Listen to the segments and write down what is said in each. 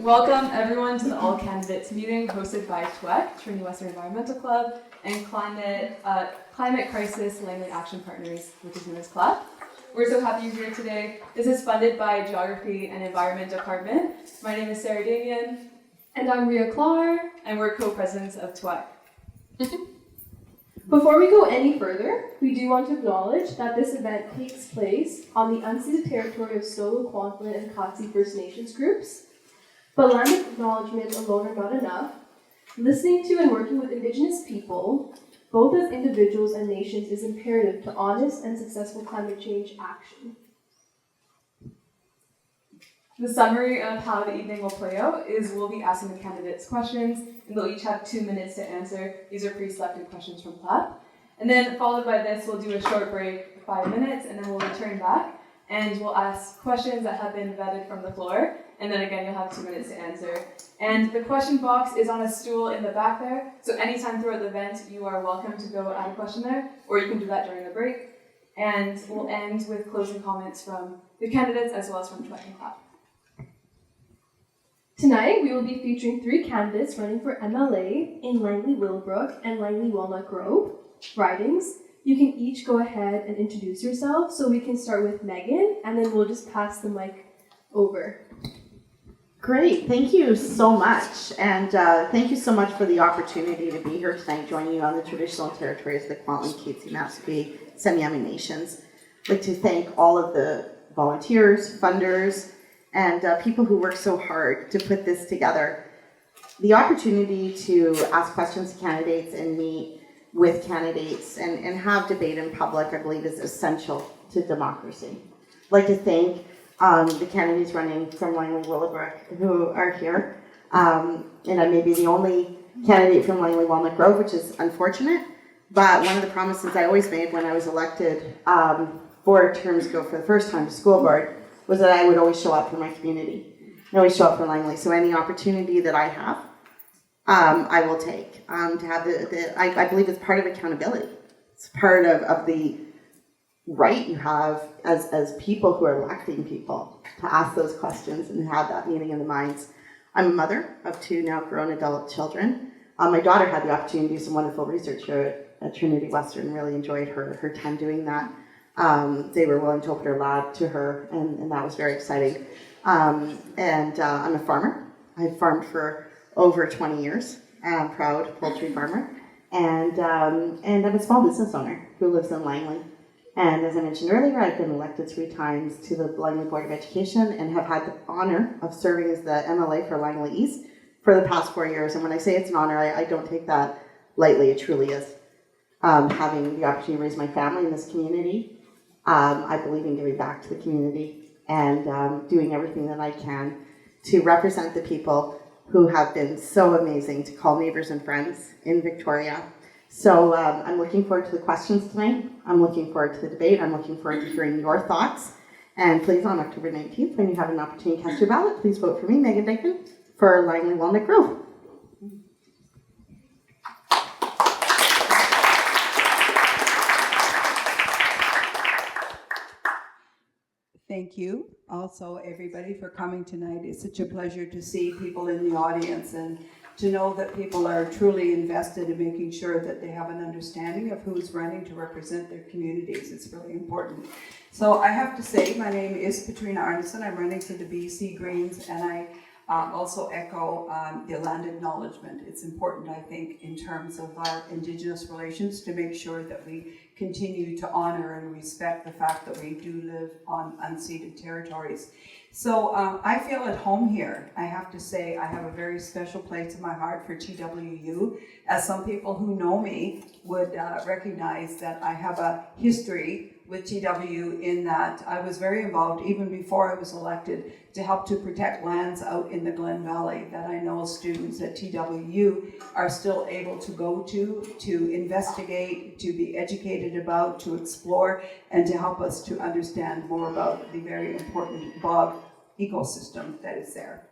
Welcome everyone to the All Candidates meeting hosted by TWEC, Trinity Western Environmental Club, and Climate Crisis Langley Action Partners, which is known as CCLAP. We're so happy you're here today. This is funded by Geography and Environment Department. My name is Demian. And I'm Rea Klar. And we're co-presidents of TWEC. Before we go any further, we do want to acknowledge that this event takes place on the unceded territory of Stolo, Kwantlen, and Katsi First Nations groups. But land acknowledgement alone are not enough. Listening to and working with Indigenous people, both as individuals and nations, is imperative to honest and successful climate change action. The summary of how the evening will play out is we'll be asking the candidates questions, and they'll each have 2 minutes to answer. These are pre-selected questions from CCLAP. And then followed by this, we'll do a short break for 5 minutes, and then we'll return back, and we'll ask questions that have been vetted from the floor, and then again, you'll have 2 minutes to answer. And the question box is on a stool in the back there, so anytime throughout the event, you are welcome to go add a question there, or you can do that during the break. And we'll end with closing comments from the candidates as well as from TWEC and CCLAP. Tonight, we will be featuring 3 candidates running for MLA in Langley Willowbrook and Langley Walnut Grove ridings. You can each go ahead and introduce yourself, so we can start with Megan, and then we'll just pass the mic over. Great, thank you so much, and thank you so much for the opportunity to be here tonight, joining you on the traditional territories of the Kwantlen, Katsi, Matsqui, Semiahmoo Nations. I'd like to thank all of the volunteers, funders, and people who work so hard to put this together. The opportunity to ask questions to candidates and meet with candidates and have debate in public, I believe, is essential to democracy. I'd like to thank the candidates running from Langley Willowbrook who are here. And I may be the only candidate from Langley Walnut Grove, which is unfortunate, but one of the promises I always made when I was elected 4 terms ago for the first time to school board was that I would always show up for my community. I always show up for Langley, so any opportunity that I have, I will take. To have I believe it's part of accountability. It's part of the right you have as people who are electing people to ask those questions and have that meeting in the minds. I'm a mother of 2 now grown adult children. My daughter had the opportunity to do some wonderful research here at Trinity Western, really enjoyed her time doing that. They were willing to open their lab to her, and that was very exciting. I'm a farmer. I've farmed for over 20 years. I'm a proud poultry farmer. And I'm a small business owner who lives in Langley. And as I mentioned earlier, I've been elected 3 times to the Langley Board of Education and have had the honor of serving as the MLA for Langley East for the past 4 years. And when I say it's an honor, I don't take that lightly. It truly is. Having the opportunity to raise my family in this community, I believe in giving back to the community and doing everything that I can to represent the people who have been so amazing to call neighbors and friends in Victoria. So I'm looking forward to the questions tonight. I'm looking forward to the debate. I'm looking forward to hearing your thoughts. And please, on October 19th, when you have an opportunity to cast your ballot, please vote for me, Megan Dykeman, for Langley Walnut Grove. Thank you also everybody for coming tonight. It's such a pleasure to see people in the audience and to know that people are truly invested in making sure that they have an understanding of who's running to represent their communities. It's really important. So I have to say, my name is Petrina Arnason. I'm running for the BC Greens, and I also echo the land acknowledgement. It's important, I think, in terms of our Indigenous relations to make sure that we continue to honor and respect the fact that we do live on unceded territories. So I feel at home here. I have to say I have a very special place in my heart for TWU. As some people who know me would recognize that I have a history with TWU in that I was very involved even before I was elected to help to protect lands out in the Glen Valley that I know students at TWU are still able to go to investigate, to be educated about, to explore, and to help us to understand more about the very important bog ecosystem that is there.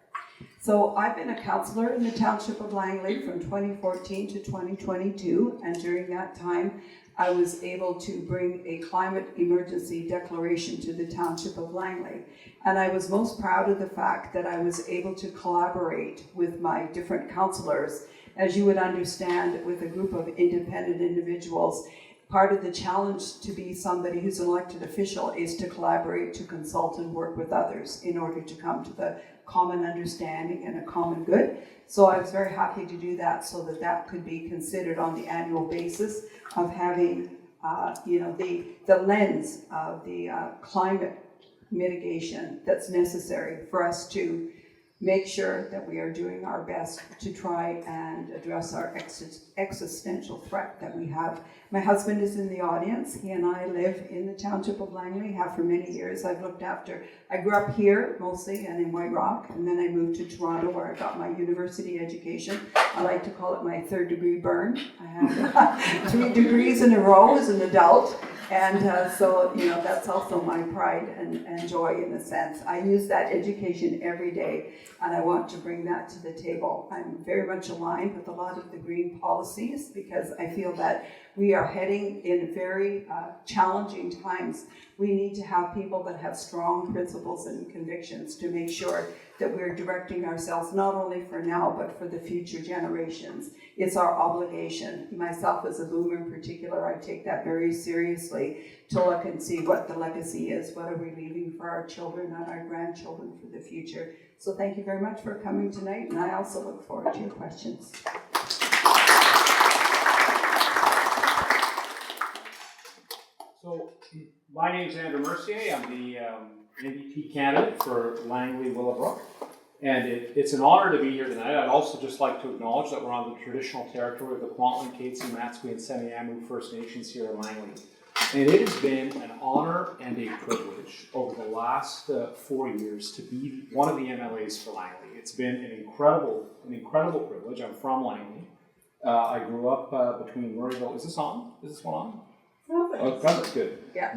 So I've been a councillor in the township of Langley from 2014 to 2022, and during that time I was able to bring a climate emergency declaration to the Township of Langley. And I was most proud of the fact that I was able to collaborate with my different councillors. As you would understand, with a group of independent individuals, part of the challenge to be somebody who's an elected official is to collaborate, to consult and work with others in order to come to the common understanding and a common good. So I was very happy to do that so that that could be considered on the annual basis of having, the lens of the climate mitigation that's necessary for us to make sure that we are doing our best to try and address our existential threat that we have. My husband is in the audience. He and I live in the Township of Langley, have for many years. I grew up here mostly and in White Rock, and then I moved to Toronto where I got my university education. I like to call it my third degree burn. I had 3 degrees in a row as an adult. And so that's also my pride and joy in a sense. I use that education every day, and I want to bring that to the table. I'm very much aligned with a lot of the green policies because I feel that we are heading in very challenging times. We need to have people that have strong principles and convictions to make sure that we're directing ourselves not only for now, but for the future generations. It's our obligation. Myself as a boomer in particular, I take that very seriously to look and see what the legacy is. What are we leaving for our children and our grandchildren for the future? So thank you very much for coming tonight, and I also look forward to your questions. So, my name is Andrew Mercier. I'm the NDP candidate for Langley Willowbrook, and it's an honor to be here tonight. I'd also just like to acknowledge that we're on the traditional territory of the Kwantlen, Katzie, Matsqui, and Semiahmoo First Nations here in Langley. And it has been an honor and a privilege over the last 4 years to be one of the MLAs for Langley. It's been an incredible privilege. I'm from Langley. I grew up between Murrayville. Is this on? Is this one on? Oh, that's good. Yeah.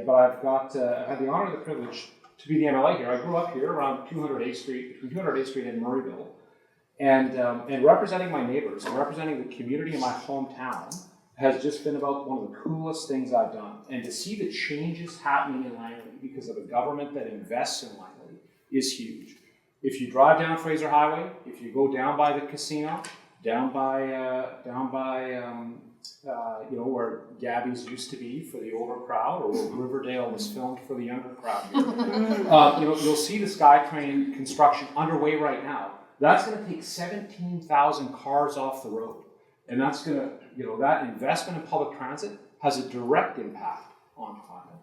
But I've had the honor and the privilege to be the MLA here. I grew up here around 208th Street, between 208th Street and Murrayville, and representing my neighbors and representing the community in my hometown has just been about one of the coolest things I've done. And to see the changes happening in Langley because of a government that invests in Langley is huge. If you drive down Fraser Highway, if you go down by the casino, down by where Gabby's used to be for the older crowd, or where Riverdale was filmed for the younger crowd. You'll see the SkyTrain construction underway right now. That's going to take 17,000 cars off the road, and that's going to, that investment in public transit has a direct impact on climate.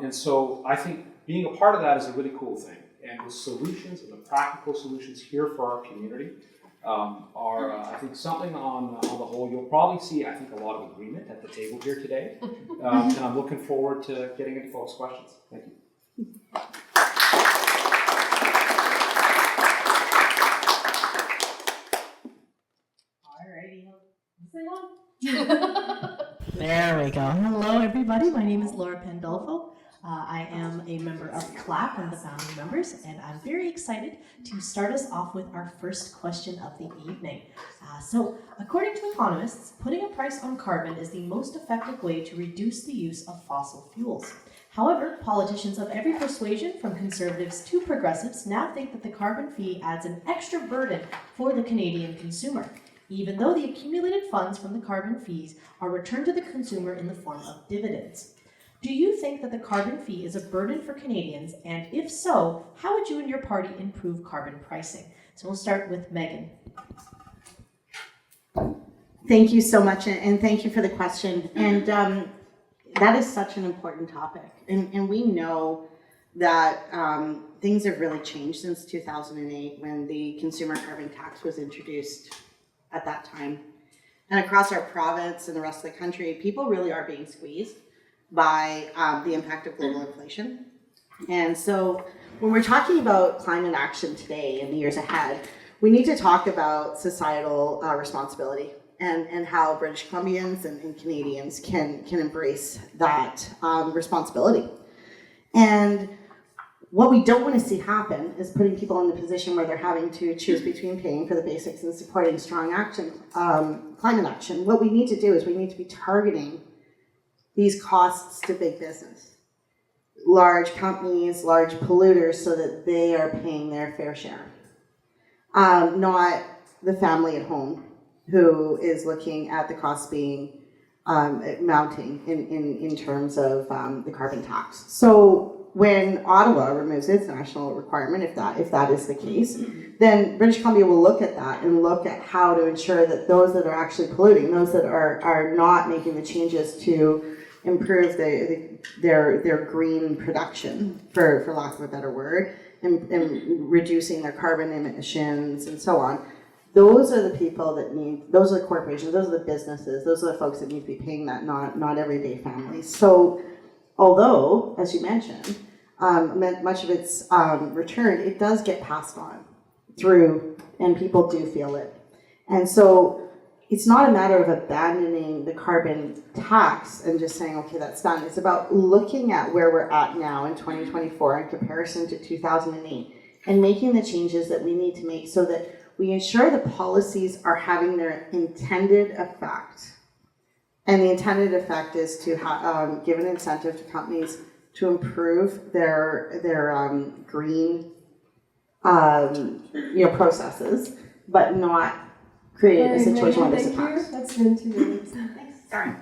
And so I think being a part of that is a really cool thing. And the solutions and the practical solutions here for our community are, I think, something on the whole. You'll probably see, I think, a lot of agreement at the table here today. And I'm looking forward to getting into folks' questions. Thank you. Alrighty. There we go. Hello, everybody. My name is Laura Pandolfo. I am a member of CLAP, one of the founding members, and I'm very excited to start us off with our first question of the evening. So, according to economists, putting a price on carbon is the most effective way to reduce the use of fossil fuels. However, politicians of every persuasion, from conservatives to progressives, now think that the carbon fee adds an extra burden for the Canadian consumer, even though the accumulated funds from the carbon fees are returned to the consumer in the form of dividends. Do you think that the carbon fee is a burden for Canadians? And if so, how would you and your party improve carbon pricing? So we'll start with Megan. Thank you so much, and thank you for the question. And that is such an important topic. And we know that things have really changed since 2008 when the consumer carbon tax was introduced at that time. And across our province and the rest of the country, people really are being squeezed by the impact of global inflation. And so when we're talking about climate action today and the years ahead, we need to talk about societal responsibility and how British Columbians and Canadians can embrace that responsibility. And What we don't want to see happen is putting people in the position where they're having to choose between paying for the basics and supporting strong action, climate action. What we need to do is we need to be targeting these costs to big business, large companies, large polluters, so that they are paying their fair share. Not the family at home who is looking at the costs being mounting in terms of the carbon tax. So when Ottawa removes its national requirement, if that is the case, then British Columbia will look at that and look at how to ensure that those that are actually polluting, those that are not making the changes to improve their green production, for lack of a better word, and reducing their carbon emissions and so on. Those are the people that need, those are the corporations, those are the businesses, those are the folks that need to be paying that, not everyday families. So although, as you mentioned, much of its return, it does get passed on through, and people do feel it. And so it's not a matter of abandoning the carbon tax and just saying, okay, that's done. It's about looking at where we're at now in 2024 in comparison to 2008 and making the changes that we need to make so that we ensure the policies are having their intended effect. And the intended effect is to give an incentive to companies to improve their green processes, but not create a situation where there's a tax. That's been 2 minutes. Thanks. Sorry.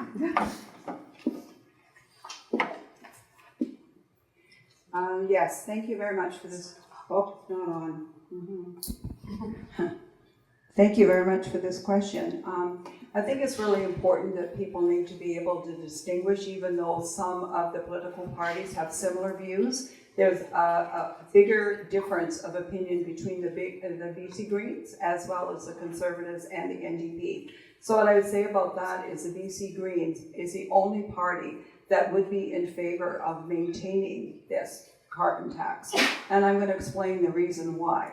Yes, thank you very much for this. Oh, not on. Thank you very much for this question. I think it's really important that people need to be able to distinguish, even though some of the political parties have similar views. There's a bigger difference of opinion between the BC Greens as well as the Conservatives and the NDP. So what I would say about that is the BC Greens is the only party that would be in favor of maintaining this carbon tax. And I'm going to explain the reason why.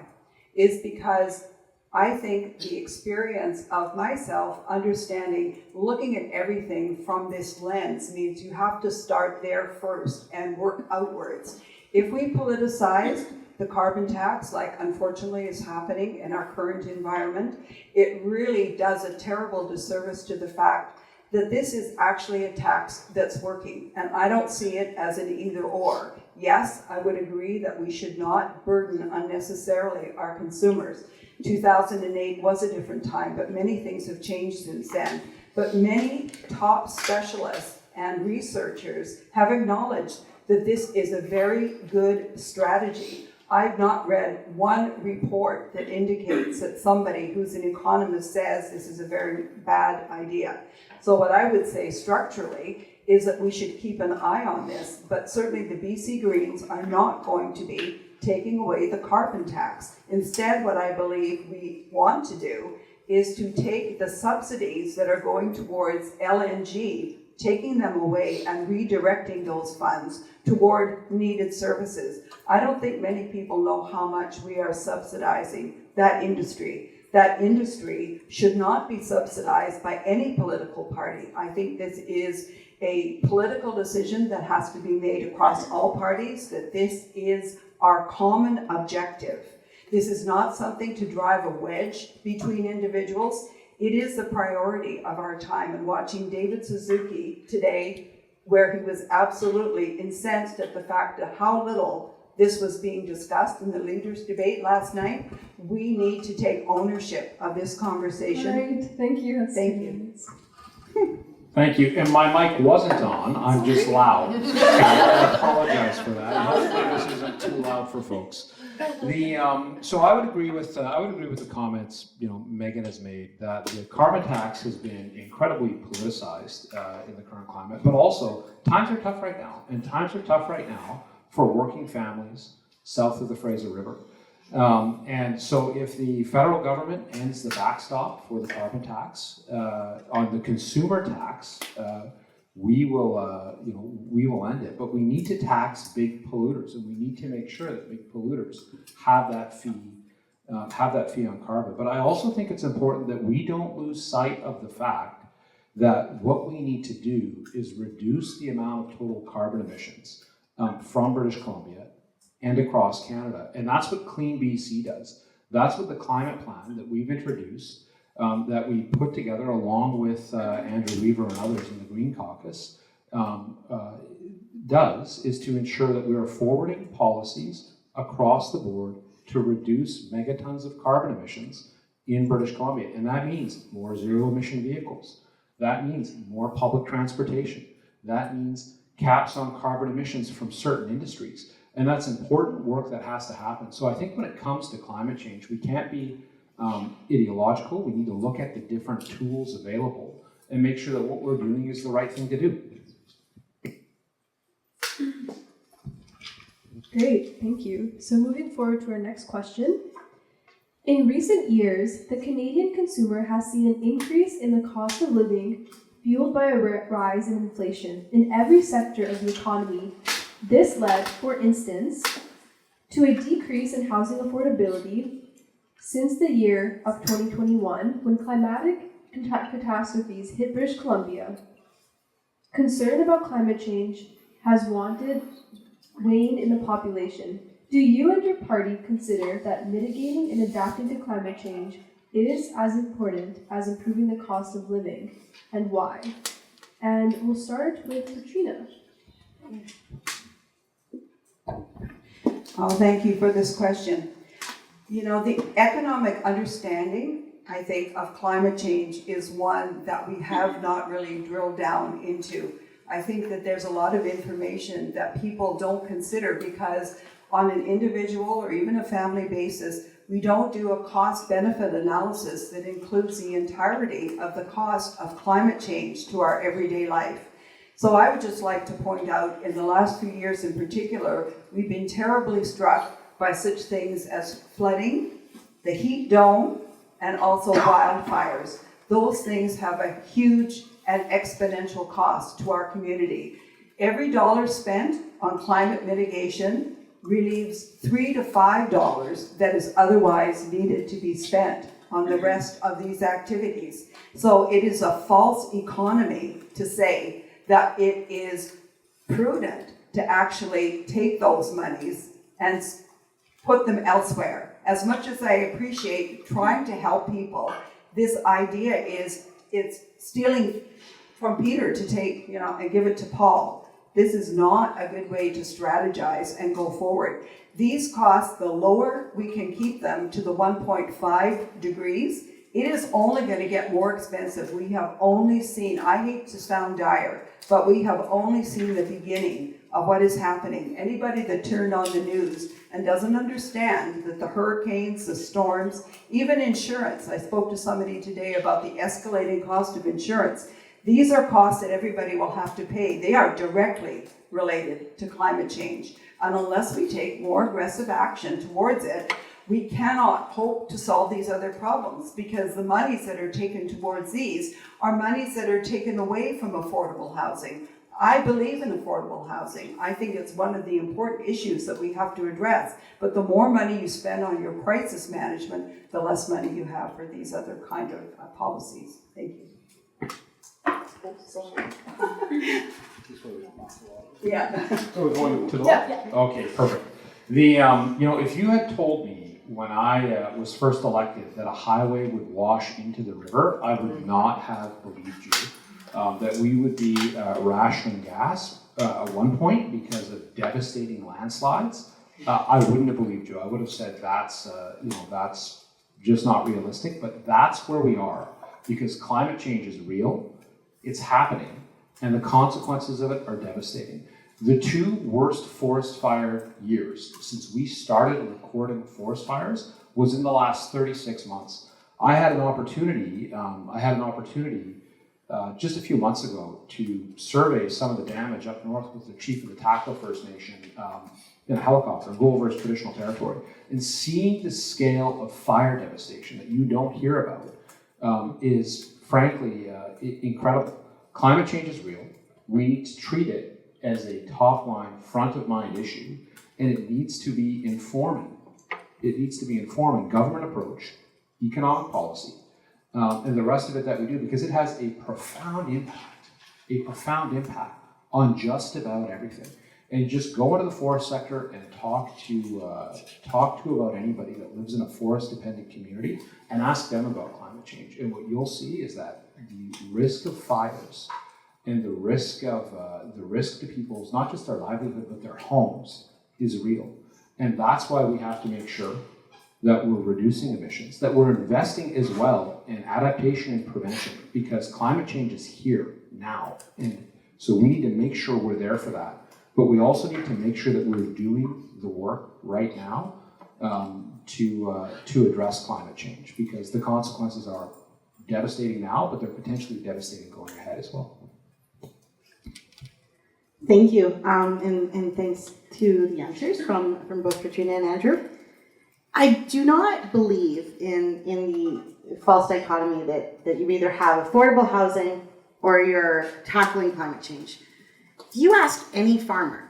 Is because I think the experience of myself understanding, looking at everything from this lens means you have to start there first and work outwards. If we politicize the carbon tax, like unfortunately is happening in our current environment, it really does a terrible disservice to the fact that this is actually a tax that's working. And I don't see it as an either or. Yes, I would agree that we should not burden unnecessarily our consumers. 2008 was a different time, but many things have changed since then. But many top specialists and researchers have acknowledged that this is a very good strategy. I've not read one report that indicates that somebody who's an economist says this is a very bad idea. So what I would say structurally is that we should keep an eye on this, but certainly the BC Greens are not going to be taking away the carbon tax. Instead, what I believe we want to do is to take the subsidies that are going towards LNG, taking them away and redirecting those funds toward needed services. I don't think many people know how much we are subsidizing that industry. That industry should not be subsidized by any political party. I think this is a political decision that has to be made across all parties, that this is our common objective. This is not something to drive a wedge between individuals. It is the priority of our time. And watching David Suzuki today, where he was absolutely incensed at the fact of how little this was being discussed in the leaders' debate last night, we need to take ownership of this conversation. Right, thank you. That's Thank 2 you. minutes. Thank you. And my mic wasn't on. I'm just loud. I apologize for that. Hopefully this isn't too loud for folks. So I would agree with the comments Megan has made, that the carbon tax has been incredibly politicized in the current climate, but also times are tough right now, and times are tough right now for working families south of the Fraser River. And so if the federal government ends the backstop for the carbon tax, on the consumer tax, we will end it. But we need to tax big polluters, and we need to make sure that big polluters have that fee on carbon. But I also think it's important that we don't lose sight of the fact that what we need to do is reduce the amount of total carbon emissions from British Columbia and across Canada. And that's what Clean BC does. That's what the climate plan that we've introduced, that we put together along with Andrew Weaver and others in the Green Caucus, does, is to ensure that we are forwarding policies across the board to reduce megatons of carbon emissions in British Columbia. And that means more zero emission vehicles. That means more public transportation. That means caps on carbon emissions from certain industries. And that's important work that has to happen. So I think when it comes to climate change, we can't be ideological. We need to look at the different tools available and make sure that what we're doing is the right thing to do. Great, thank you. So moving forward to our next question. In recent years, the Canadian consumer has seen an increase in the cost of living fueled by a rise in inflation in every sector of the economy. This led, for instance, to a decrease in housing affordability since the year of 2021 when climatic catastrophes hit British Columbia. Concern about climate change has waned in the population. Do you and your party consider that mitigating and adapting to climate change is as important as improving the cost of living, and why? And we'll start with Petrina. Oh, thank you for this question. You know, the economic understanding, I think, of climate change is one that we have not really drilled down into. I think that there's a lot of information that people don't consider because on an individual or even a family basis, we don't do a cost-benefit analysis that includes the entirety of the cost of climate change to our everyday life. So I would just like to point out, in the last few years in particular, we've been terribly struck by such things as flooding, the heat dome, and also wildfires. Those things have a huge and exponential cost to our community. Every dollar spent on climate mitigation relieves $3 to $5 that is otherwise needed to be spent on the rest of these activities. So it is a false economy to say that it is prudent to actually take those monies and put them elsewhere. As much as I appreciate trying to help people, this idea is it's stealing from Peter to take, and give it to Paul. This is not a good way to strategize and go forward. These costs, the lower we can keep them to the 1.5 degrees, it is only going to get more expensive. We have only seen, I hate to sound dire, but we have only seen the beginning of what is happening. Anybody that turned on the news and doesn't understand that the hurricanes, the storms, even insurance, I spoke to somebody today about the escalating cost of insurance. These are costs that everybody will have to pay. They are directly related to climate change. And unless we take more aggressive action towards it, we cannot hope to solve these other problems, because the monies that are taken towards these are monies that are taken away from affordable housing. I believe in affordable housing. I think it's one of the important issues that we have to address. But the more money you spend on your crisis management, the less money you have for these other kind of policies. Thank you. Yeah. So we're going to the left? Yeah. Okay, perfect. The, if you had told me when I was first elected that a highway would wash into the river, I would not have believed you. That we would be rationing gas at one point because of devastating landslides. I wouldn't have believed you. I would have said that's just not realistic, but that's where we are, because climate change is real, it's happening, and the consequences of it are devastating. The two worst forest fire years since we started recording forest fires was in the last 36 months. I had an opportunity just a few months ago to survey some of the damage up north with the chief of the Taco First Nation in a helicopter and go over his traditional territory. And seeing the scale of fire devastation that you don't hear about is frankly incredible. Climate change is real. We need to treat it as a top line, front of mind issue, and it needs to be informing. It needs to be informing government approach, economic policy, and the rest of it that we do, because it has a profound impact on just about everything. And just go into the forest sector and talk to about anybody that lives in a forest-dependent community and ask them about climate change. And what you'll see is that the risk of fires and the risk to people's, not just their livelihood, but their homes is real. And that's why we have to make sure that we're reducing emissions, that we're investing as well in adaptation and prevention, because climate change is here now. And so we need to make sure we're there for that. But we also need to make sure that we're doing the work right now to address climate change, because the consequences are devastating now, but they're potentially devastating going ahead as well. Thank you, and thanks to the answers from both Petrina and Andrew. I do not believe in the false dichotomy that you either have affordable housing or you're tackling climate change. If you ask any farmer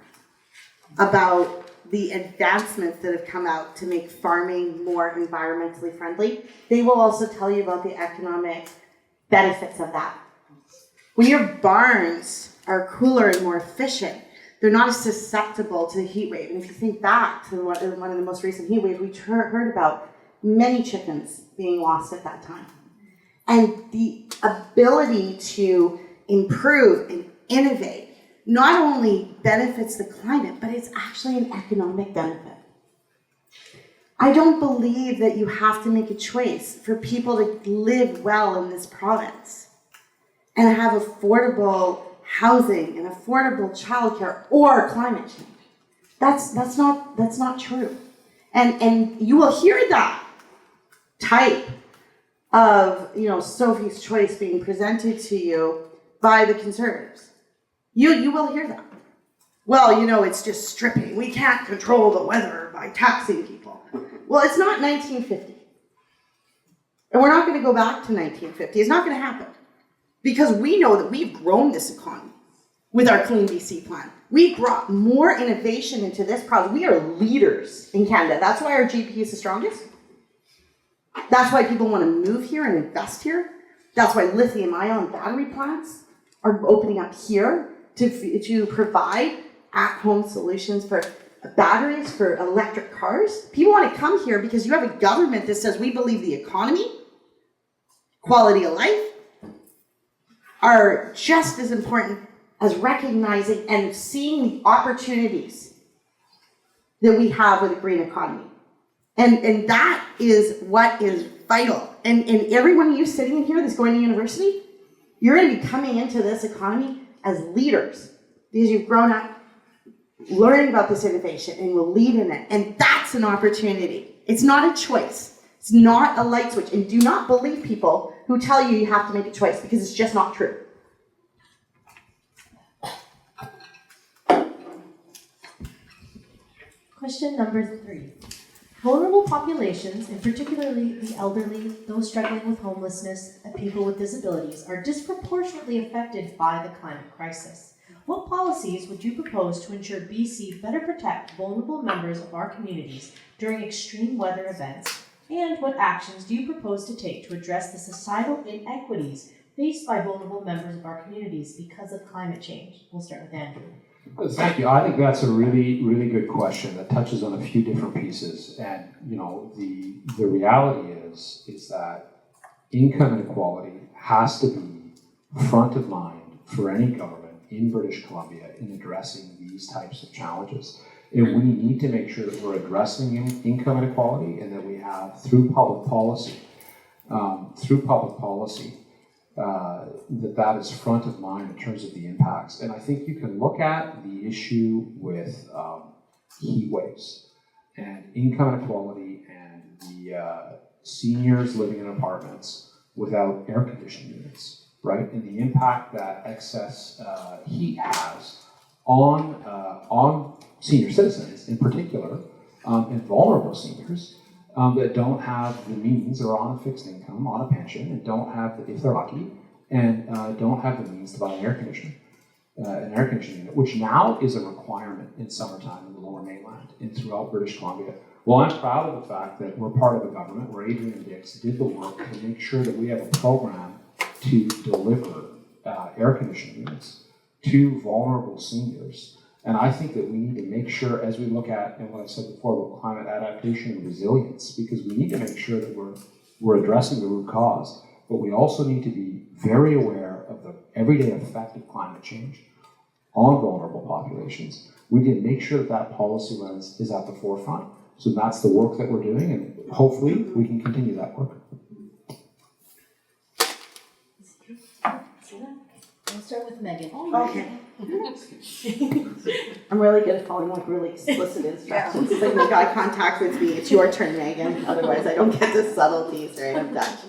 about the advancements that have come out to make farming more environmentally friendly, they will also tell you about the economic benefits of that. When your barns are cooler and more efficient, they're not as susceptible to the heat wave. And if you think back to one of the most recent heat waves, we heard about many chickens being lost at that time. And the ability to improve and innovate not only benefits the climate, but it's actually an economic benefit. I don't believe that you have to make a choice for people to live well in this province and have affordable housing and affordable childcare or climate change. That's not true. And you will hear that type of Sophie's choice being presented to you by the Conservatives. You will hear that. Well, it's just stripping. We can't control the weather by taxing people. Well, it's not 1950. And we're not going to go back to 1950. It's not going to happen. Because we know that we've grown this economy with our Clean BC plan. We've brought more innovation into this province. We are leaders in Canada. That's why our GDP is the strongest. That's why people want to move here and invest here. That's why lithium-ion battery plants are opening up here to provide at-home solutions for batteries for electric cars. People want to come here because you have a government that says we believe the economy, quality of life, are just as important as recognizing and seeing the opportunities that we have with a green economy. And that is what is vital. And every one of you sitting in here that's going to university, you're going to be coming into this economy as leaders because you've grown up learning about this innovation and will lead in it. And that's an opportunity. It's not a choice. It's not a light switch. And do not believe people who tell you have to make a choice, because it's just not true. Question number 3. Vulnerable populations, and particularly the elderly, those struggling with homelessness, and people with disabilities, are disproportionately affected by the climate crisis. What policies would you propose to ensure BC better protect vulnerable members of our communities during extreme weather events? And what actions do you propose to take to address the societal inequities faced by vulnerable members of our communities because of climate change? We'll start with Andrew. Thank you. I think that's a really, really good question that touches on a few different pieces. And the reality is that income inequality has to be front of mind for any government in British Columbia in addressing these types of challenges. And we need to make sure that we're addressing income inequality, and that we have through public policy, that is front of mind in terms of the impacts. And I think you can look at the issue with heat waves and income inequality and the seniors living in apartments without air conditioning units, right? And the impact that excess heat has on senior citizens in particular, and vulnerable seniors that don't have the means, or on a fixed income, on a pension, and don't have, if they're lucky, and don't have the means to buy an air conditioning unit, which now is a requirement in summertime in the Lower Mainland and throughout British Columbia. Well, I'm proud of the fact that we're part of a government where Adrian and Dix did the work to make sure that we have a program to deliver air conditioning units to vulnerable seniors. And I think that we need to make sure, as we look at, and what I said before about climate adaptation and resilience, because we need to make sure that we're addressing the root cause, but we also need to be very aware of the everyday effect of climate change on vulnerable populations. We need to make sure that that policy lens is at the forefront. So that's the work that we're doing, and hopefully we can continue that work. We'll start with Megan. Okay. I'm really good at following like really explicit instructions. It's like make eye contact with me. It's your turn, Megan. Otherwise, I don't get the subtleties, right? I'm Dutch.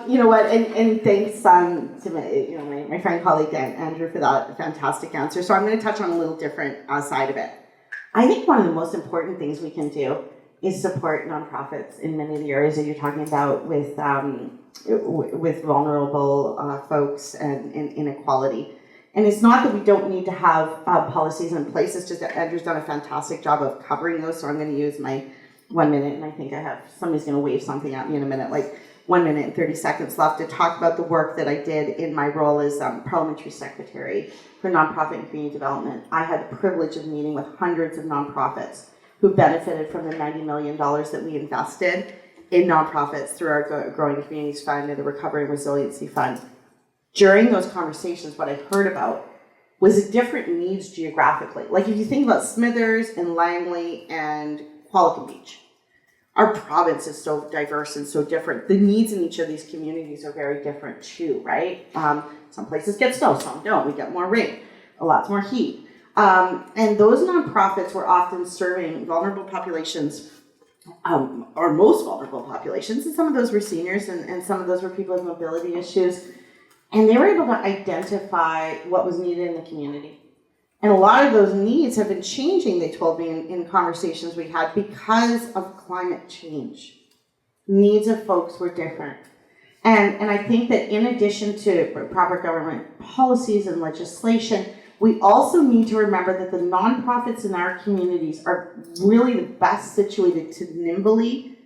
You know what? And thanks to my friend, colleague Andrew for that fantastic answer. So I'm going to touch on a little different side of it. I think one of the most important things we can do is support nonprofits in many of the areas that you're talking about with vulnerable folks and inequality. And it's not that we don't need to have policies in place, it's just that Andrew's done a fantastic job of covering those, so I'm going to use my 1 minute, and I think somebody's going to wave something at me in a minute, like 1 minute and 30 seconds left to talk about the work that I did in my role as Parliamentary Secretary for Nonprofit and Community Development. I had the privilege of meeting with hundreds of nonprofits who benefited from the $90 million that we invested in nonprofits through our Growing Communities Fund and the Recovery and Resiliency Fund. During those conversations, what I heard about was the different needs geographically. Like if you think about Smithers and Langley and Qualicum Beach, our province is so diverse and so different. The needs in each of these communities are very different too, right? Some places get snow, some don't. We get more rain, lots more heat. And those nonprofits were often serving vulnerable populations, or most vulnerable populations, and some of those were seniors and some of those were people with mobility issues. And they were able to identify what was needed in the community. And a lot of those needs have been changing, they told me in conversations we had, because of climate change. Needs of folks were different. And I think that in addition to proper government policies and legislation, we also need to remember that the nonprofits in our communities are really the best situated to nimbly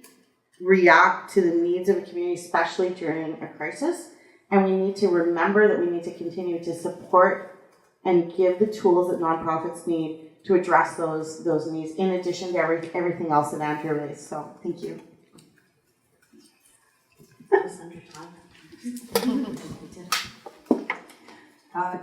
react to the needs of a community, especially during a crisis. And we need to remember that we need to continue to support and give the tools that nonprofits need to address those needs, in addition to everything else that Andrew raised. So, thank you.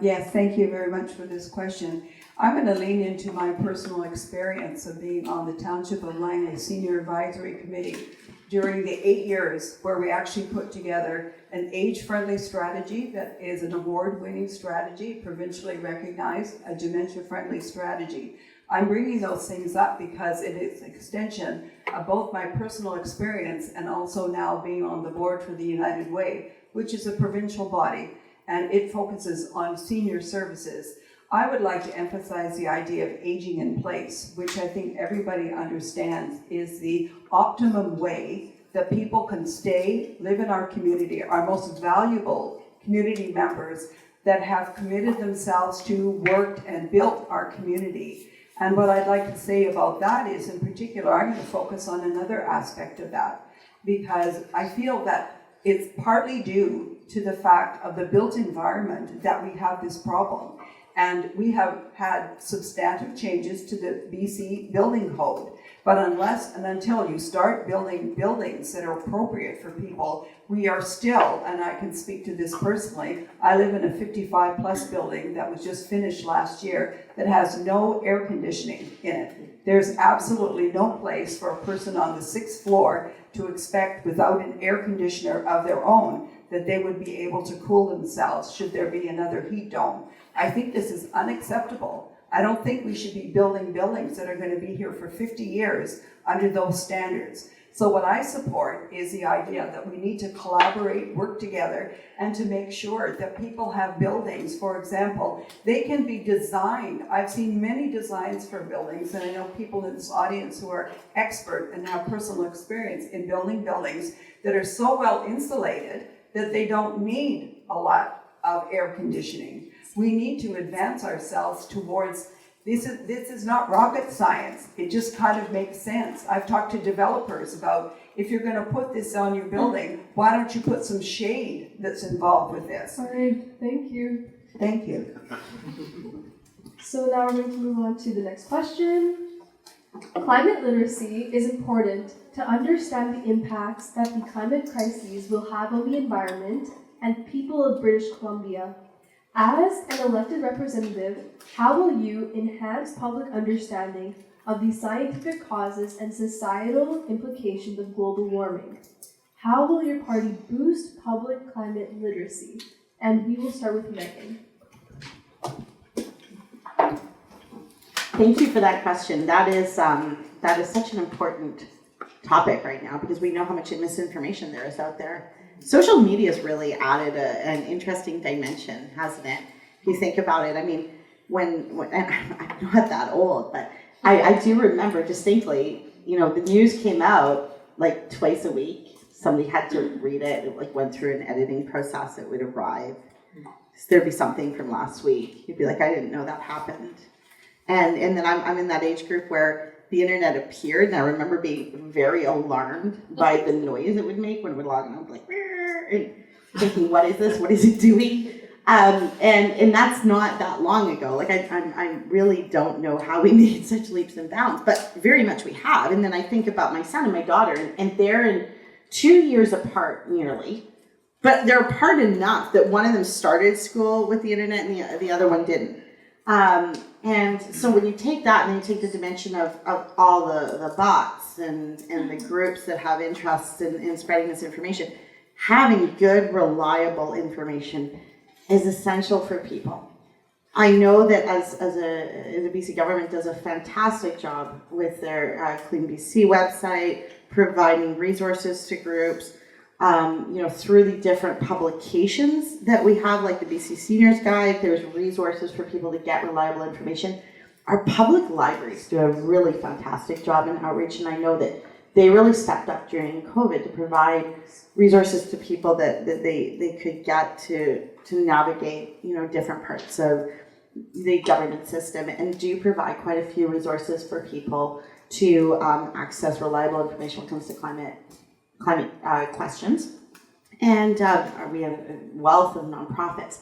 Yes, thank you very much for this question. I'm going to lean into my personal experience of being on the Township of Langley Senior Advisory Committee during the 8 years where we actually put together an age-friendly strategy that is an award-winning strategy, provincially recognized, a dementia-friendly strategy. I'm bringing those things up because it is an extension of both my personal experience and also now being on the board for the United Way, which is a provincial body, and it focuses on senior services. I would like to emphasize the idea of aging in place, which I think everybody understands is the optimum way that people can stay, live in our community, our most valuable community members that have committed themselves to, worked, and built our community. And what I'd like to say about that is, in particular, I'm going to focus on another aspect of that, because I feel that it's partly due to the fact of the built environment that we have this problem. And we have had substantive changes to the BC building code. But unless and until you start building buildings that are appropriate for people, we are still, and I can speak to this personally, I live in a 55 plus building that was just finished last year that has no air conditioning in it. There's absolutely no place for a person on the 6th floor to expect, without an air conditioner of their own, that they would be able to cool themselves should there be another heat dome. I think this is unacceptable. I don't think we should be building buildings that are going to be here for 50 years under those standards. So what I support is the idea that we need to collaborate, work together, and to make sure that people have buildings. For example, they can be designed. I've seen many designs for buildings, and I know people in this audience who are expert and have personal experience in building buildings that are so well insulated that they don't need a lot of air conditioning. We need to advance ourselves towards, this is not rocket science. It just kind of makes sense. I've talked to developers about, if you're going to put this on your building, why don't you put some shade that's involved with this? All right, thank you. Thank you. So now we're going to move on to the next question. Climate literacy is important to understand the impacts that the climate crises will have on the environment and people of British Columbia. As an elected representative, how will you enhance public understanding of the scientific causes and societal implications of global warming? How will your party boost public climate literacy? And we will start with Megan. Thank you for that question. That is such an important topic right now because we know how much misinformation there is out there. Social media has really added an interesting dimension, hasn't it? If you think about it, I mean, when and I'm not that old, but I do remember distinctly, the news came out like twice a week. Somebody had to read it. It like went through an editing process. It would arrive. There'd be something from last week. You'd be like, I didn't know that happened. And then I'm in that age group where the internet appeared, and I remember being very alarmed by the noise it would make when it would log in. I'd be like, and thinking, what is this? What is it doing? And that's not that long ago. Like I really don't know how we made such leaps and bounds, but very much we have. And then I think about my son and my daughter, and they're in 2 years apart nearly, but they're apart enough that one of them started school with the internet and the other one didn't. And so when you take that and then you take the dimension of all the bots and the groups that have interests in spreading this information, having good, reliable information is essential for people. I know that as the BC government does a fantastic job with their Clean BC website, providing resources to groups, through the different publications that we have, like the BC Seniors Guide. There's resources for people to get reliable information. Our public libraries do a really fantastic job in outreach, and I know that they really stepped up during COVID to provide resources to people that they could get to navigate, different parts of the government system, and do provide quite a few resources for people to access reliable information when it comes to climate questions. And we have a wealth of nonprofits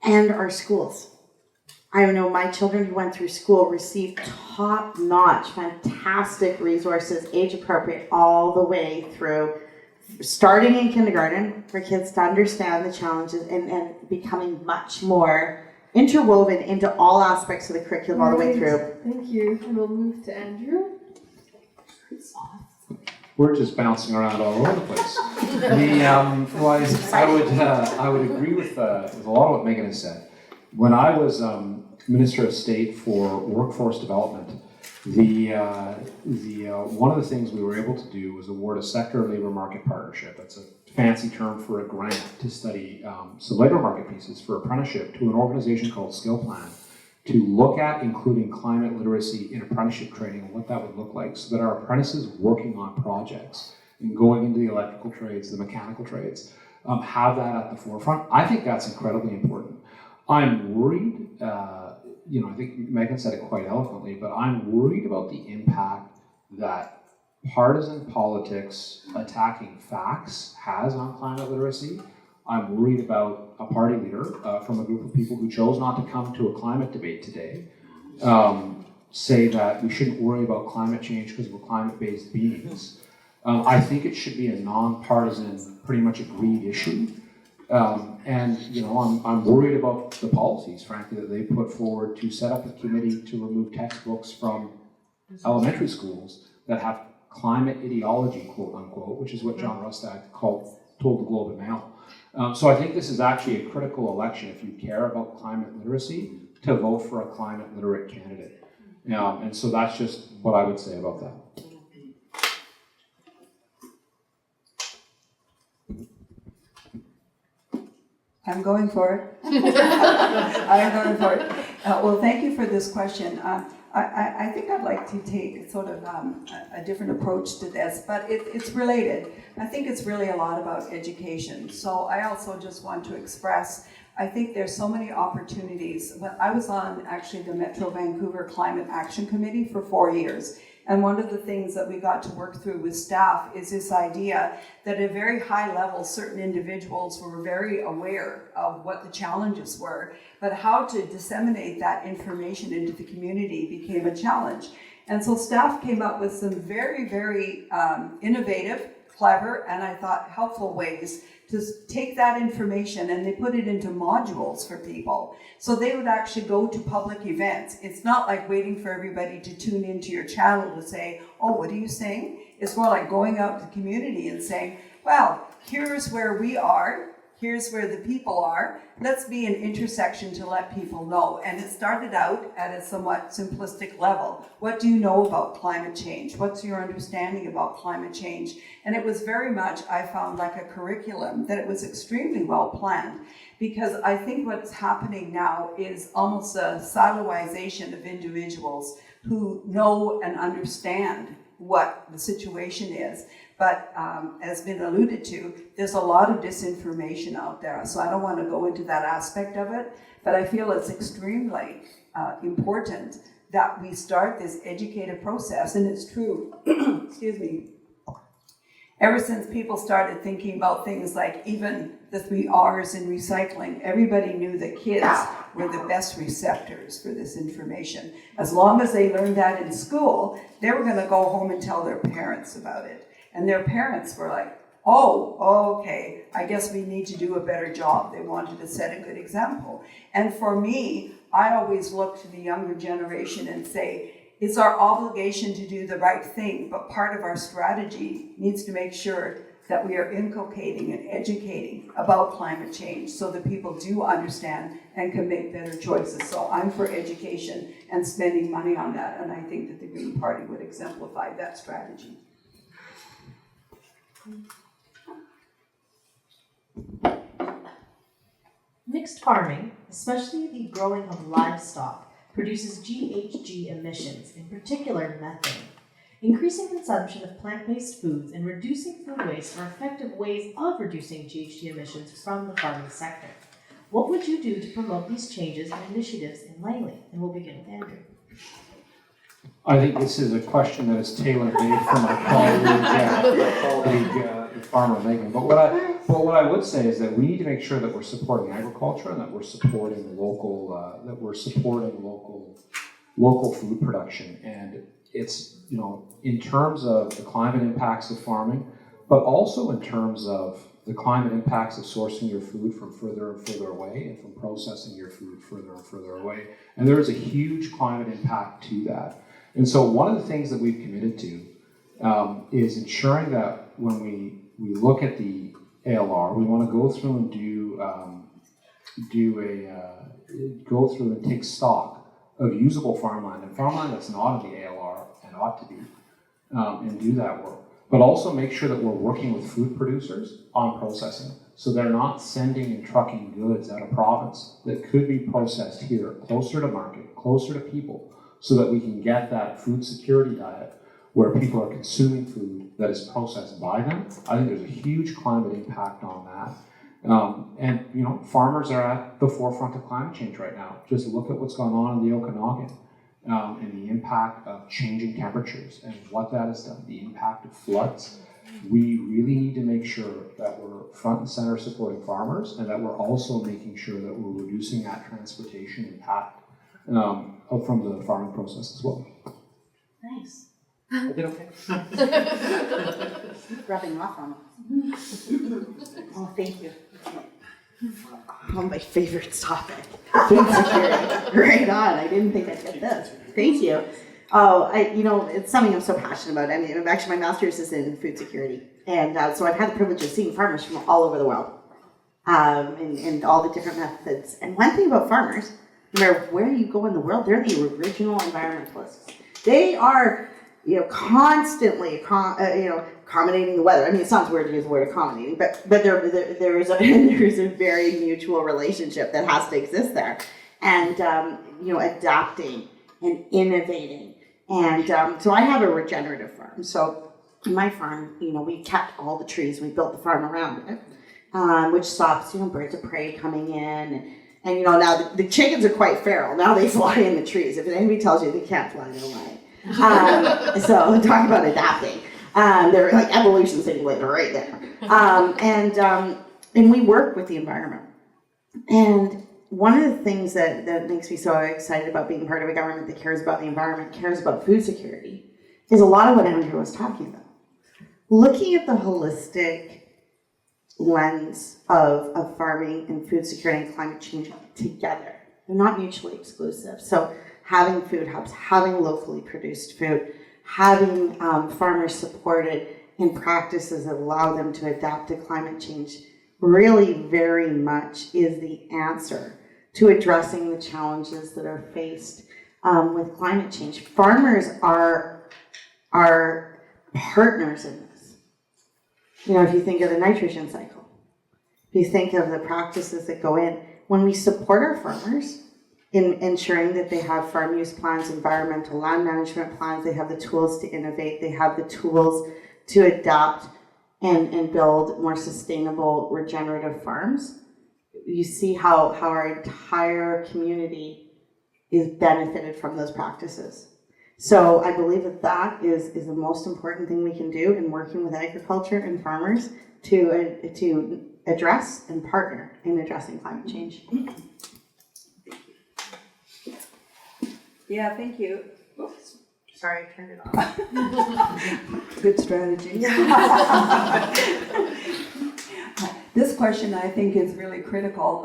and our schools. I know my children who went through school received top-notch, fantastic resources, age-appropriate, all the way through, starting in kindergarten for kids to understand the challenges and becoming much more interwoven into all aspects of the curriculum all the way through. Thank you. And we'll move to Andrew. We're just bouncing around all over the place. I would agree with a lot of what Megan has said. When I was Minister of State for Workforce Development, one of the things we were able to do was award a sector labor market partnership. That's a fancy term for a grant to study some labor market pieces for apprenticeship to an organization called Skill Plan, to look at including climate literacy in apprenticeship training and what that would look like, so that our apprentices working on projects and going into the electrical trades, the mechanical trades, have that at the forefront. I think that's incredibly important. I'm worried, I think Megan said it quite eloquently, but I'm worried about the impact that partisan politics attacking facts has on climate literacy. I'm worried about a party leader from a group of people who chose not to come to a climate debate today say that we shouldn't worry about climate change because we're climate-based beings. I think it should be a non-partisan, pretty much agreed issue. I'm worried about the policies, frankly, that they put forward to set up a committee to remove textbooks from elementary schools that have climate ideology, quote unquote, which is what John Rustad told the Globe and Mail. So I think this is actually a critical election, if you care about climate literacy, to vote for a climate literate candidate. And so that's just what I would say about that. I'm going for it. I'm going for it. Well, thank you for this question. I think I'd like to take sort of a different approach to this, but it's related. I think it's really a lot about education. So I also just want to express, I think there's so many opportunities. I was on actually the Metro Vancouver Climate Action Committee for 4 years. And one of the things that we got to work through with staff is this idea that at a very high level, certain individuals were very aware of what the challenges were, but how to disseminate that information into the community became a challenge. And so staff came up with some very, very innovative, clever, and I thought helpful ways to take that information, and they put it into modules for people. So they would actually go to public events. It's not like waiting for everybody to tune into your channel to say, oh, what are you saying? It's more like going out to the community and saying, well, here's where we are. Here's where the people are. Let's be an intersection to let people know. And it started out at a somewhat simplistic level. What do you know about climate change? What's your understanding about climate change? And it was very much, I found, like a curriculum, that it was extremely well planned. Because I think what's happening now is almost a siloization of individuals who know and understand what the situation is. But as been alluded to, there's a lot of disinformation out there. So I don't want to go into that aspect of it, but I feel it's extremely important that we start this educative process. And it's true, excuse me, ever since people started thinking about things like even the 3 R's in recycling, everybody knew that kids were the best receptors for this information. As long as they learned that in school, they were going to go home and tell their parents about it. And their parents were like, oh, okay, I guess we need to do a better job. They wanted to set a good example. And for me, I always look to the younger generation and say, it's our obligation to do the right thing, but part of our strategy needs to make sure that we are inculcating and educating about climate change so that people do understand and can make better choices. So I'm for education and spending money on that, and I think that the Green Party would exemplify that strategy. Mixed farming, especially the growing of livestock, produces GHG emissions, in particular methane. Increasing consumption of plant-based foods and reducing food waste are effective ways of reducing GHG emissions from the farming sector. What would you do to promote these changes and initiatives in Langley? And we'll begin with Andrew. I think this is a question that is tailor-made for my colleague, Farmer Megan. But what I would say is that we need to make sure that we're supporting agriculture and that we're supporting local food production. And it's, in terms of the climate impacts of farming, but also in terms of the climate impacts of sourcing your food from further and further away and from processing your food further and further away. And there is a huge climate impact to that. And so one of the things that we've committed to is ensuring that when we look at the ALR, we want to go through and take stock of usable farmland and farmland that's not in the ALR and ought to be, and do that work. But also make sure that we're working with food producers on processing, so they're not sending and trucking goods out of province that could be processed here, closer to market, closer to people, so that we can get that food security diet where people are consuming food that is processed by them. I think there's a huge climate impact on that. And farmers are at the forefront of climate change right now. Just look at what's going on in the Okanagan and the impact of changing temperatures and what that has done, the impact of floods. We really need to make sure that we're front and center supporting farmers and that we're also making sure that we're reducing that transportation impact from the farming process as well. Nice. I did okay. Rubbing off on them. Oh, thank you. Oh, my favorite topic. Food security. Right on. I didn't think I'd get this. Thank you. Oh, it's something I'm so passionate about. I mean, actually, my master's is in food security. And so I've had the privilege of seeing farmers from all over the world and all the different methods. And one thing about farmers, no matter where you go in the world, they're the original environmentalists. They are, constantly, accommodating the weather. I mean, it sounds weird to use the word accommodating, but there is a very mutual relationship that has to exist there, and adapting and innovating. And so I have a regenerative farm. So in my farm, we kept all the trees. We built the farm around it, which stops birds of prey coming in. And now the chickens are quite feral. Now they fly in the trees. If anybody tells you they can't fly, they're lying. So talk about adapting. They're like evolution simulator right there. And we work with the environment. And one of the things that makes me so excited about being part of a government that cares about the environment, cares about food security, is a lot of what Andrew was talking about. Looking at the holistic lens of farming and food security and climate change together. They're not mutually exclusive. So having food hubs, having locally produced food, having farmers supported in practices that allow them to adapt to climate change really very much is the answer to addressing the challenges that are faced with climate change. Farmers are partners in this. You know, if you think of the nitrogen cycle, if you think of the practices that go in, when we support our farmers in ensuring that they have farm use plans, environmental land management plans, they have the tools to innovate, they have the tools to adapt and build more sustainable regenerative farms, you see how our entire community is benefited from those practices. So I believe that is the most important thing we can do in working with agriculture and farmers to address and partner in addressing climate change. Yeah, thank you. Oops. Sorry, I turned it off. Good strategy. This question I think is really critical.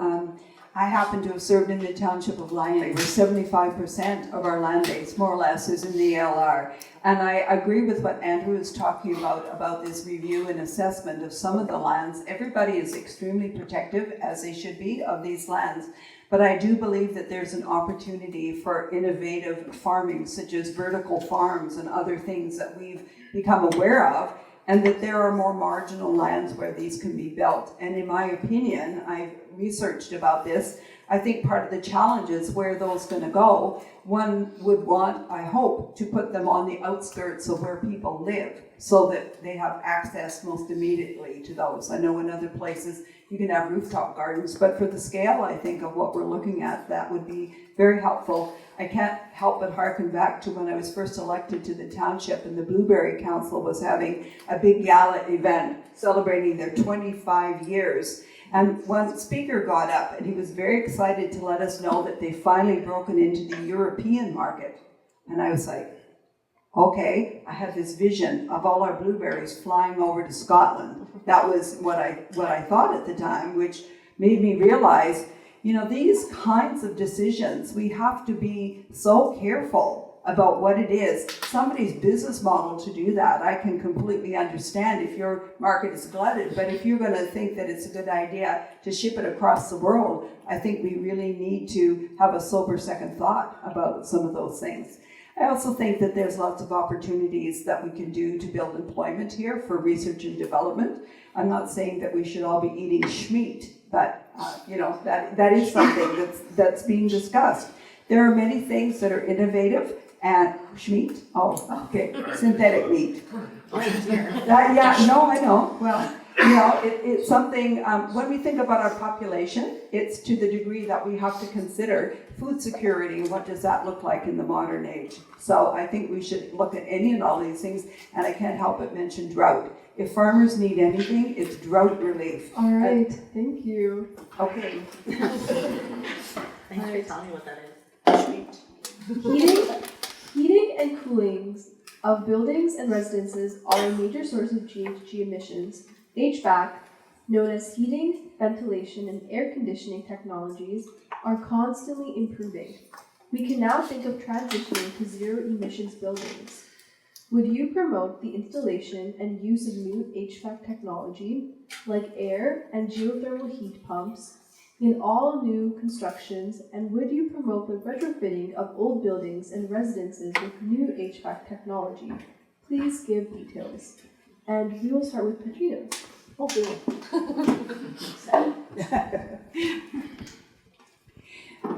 I happen to have served in the township of Langley, where 75% of our land base, more or less, is in the LR. And I agree with what Andrew is talking about this review and assessment of some of the lands. Everybody is extremely protective, as they should be, of these lands. But I do believe that there's an opportunity for innovative farming, such as vertical farms and other things that we've become aware of, and that there are more marginal lands where these can be built. And in my opinion, I've researched about this, I think part of the challenge is where those going to go. One would want, I hope, to put them on the outskirts of where people live so that they have access most immediately to those. I know in other places you can have rooftop gardens, but for the scale, I think, of what we're looking at, that would be very helpful. I can't help but harken back to when I was first elected to the township and the Blueberry Council was having a big gala event celebrating their 25 years. And one speaker got up and he was very excited to let us know that they finally broken into the European market. And I was like, okay, I had this vision of all our blueberries flying over to Scotland. That was what I thought at the time, which made me realize, you know, these kinds of decisions, we have to be so careful about what it is. Somebody's business model to do that, I can completely understand if your market is glutted, but if you're going to think that it's a good idea to ship it across the world, I think we really need to have a sober second thought about some of those things. I also think that there's lots of opportunities that we can do to build employment here for research and development. I'm not saying that we should all be eating schmeat, but you know, that is something that's being discussed. There are many things that are innovative and schmeat. Oh, okay, synthetic meat. Yeah, no, I know. Well, you know, it's something, when we think about our population, it's to the degree that we have to consider food security. What does that look like in the modern age? So I think we should look at any and all these things, and I can't help but mention drought. If farmers need anything, it's drought relief. All right, thank you. Okay. Thanks for telling me what that is. Heating and cooling of buildings and residences are a major source of GHG emissions. HVAC, known as heating, ventilation, and air conditioning technologies, are constantly improving. We can now think of transitioning to zero emissions buildings. Would you promote the installation and use of new HVAC technology, like air and geothermal heat pumps, in all new constructions, and would you promote the retrofitting of old buildings and residences with new HVAC technology? Please give details. And we will start with Petrina.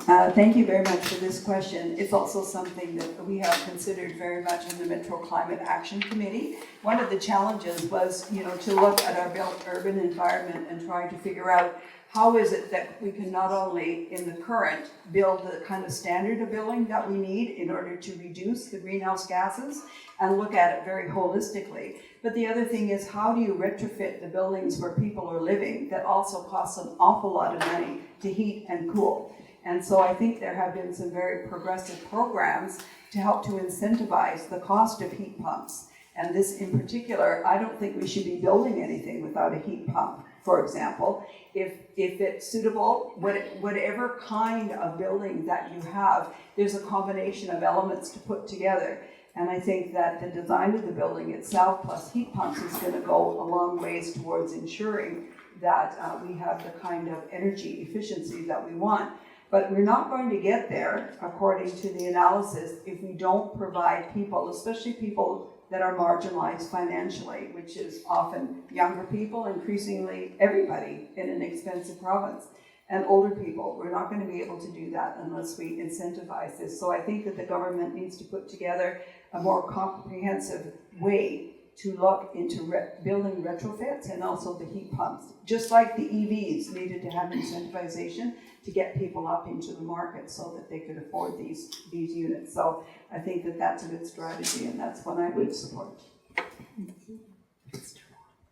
Thank you very much for this question. It's also something that we have considered very much in the Metro Climate Action Committee. One of the challenges was, to look at our built urban environment and try to figure out how is it that we can not only in the current build the kind of standard of building that we need in order to reduce the greenhouse gases and look at it very holistically. But the other thing is, how do you retrofit the buildings where people are living that also costs an awful lot of money to heat and cool? And so I think there have been some very progressive programs to help to incentivize the cost of heat pumps. And this in particular, I don't think we should be building anything without a heat pump, for example. If it's suitable, whatever kind of building that you have, there's a combination of elements to put together. And I think that the design of the building itself plus heat pumps is going to go a long ways towards ensuring that we have the kind of energy efficiency that we want. But we're not going to get there, according to the analysis, if we don't provide people, especially people that are marginalized financially, which is often younger people, increasingly everybody in an expensive province, and older people. We're not going to be able to do that unless we incentivize this. So I think that the government needs to put together a more comprehensive way to look into building retrofits and also the heat pumps. Just like the EVs needed to have incentivization to get people up into the market so that they could afford these units. So I think that that's a good strategy, and that's one I would support.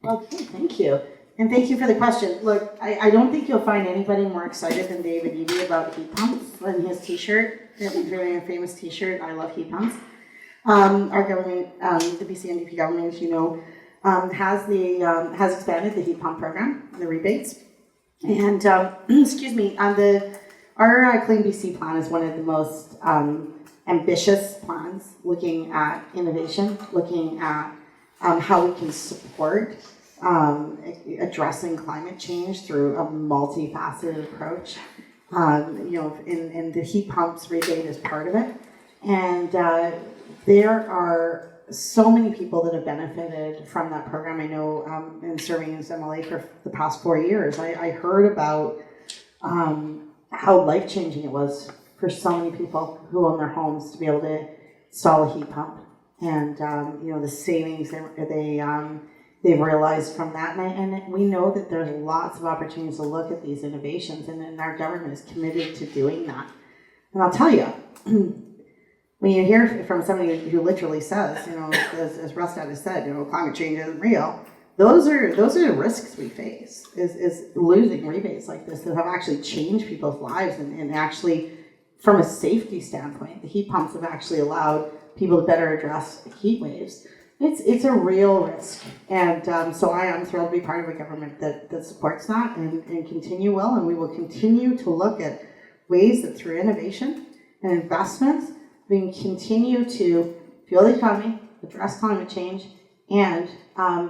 Okay, thank you. And thank you for the question. Look, I don't think you'll find anybody more excited than David Eby about heat pumps and his t-shirt. He's wearing a famous t-shirt, I love heat pumps. Our government, the BC NDP government, as you know, has expanded the heat pump program, the rebates. And excuse me, our Clean BC plan is one of the most ambitious plans, looking at innovation, looking at how we can support addressing climate change through a multifaceted approach. And the heat pumps rebate is part of it. And there are so many people that have benefited from that program. I know in serving as MLA for the past 4 years, I heard about how life-changing it was for so many people who own their homes to be able to install a heat pump. And the savings they've realized from that. And we know that there's lots of opportunities to look at these innovations, and our government is committed to doing that. And I'll tell you, when you hear from somebody who literally says, as Rustad has said, climate change isn't real, those are the risks we face, is losing rebates like this that have actually changed people's lives, and actually, from a safety standpoint, the heat pumps have actually allowed people to better address heat waves. It's a real risk, and so I am thrilled to be part of a government that supports that and continue well, and we will continue to look at ways that through innovation and investments, we can continue to fuel the economy, address climate change, and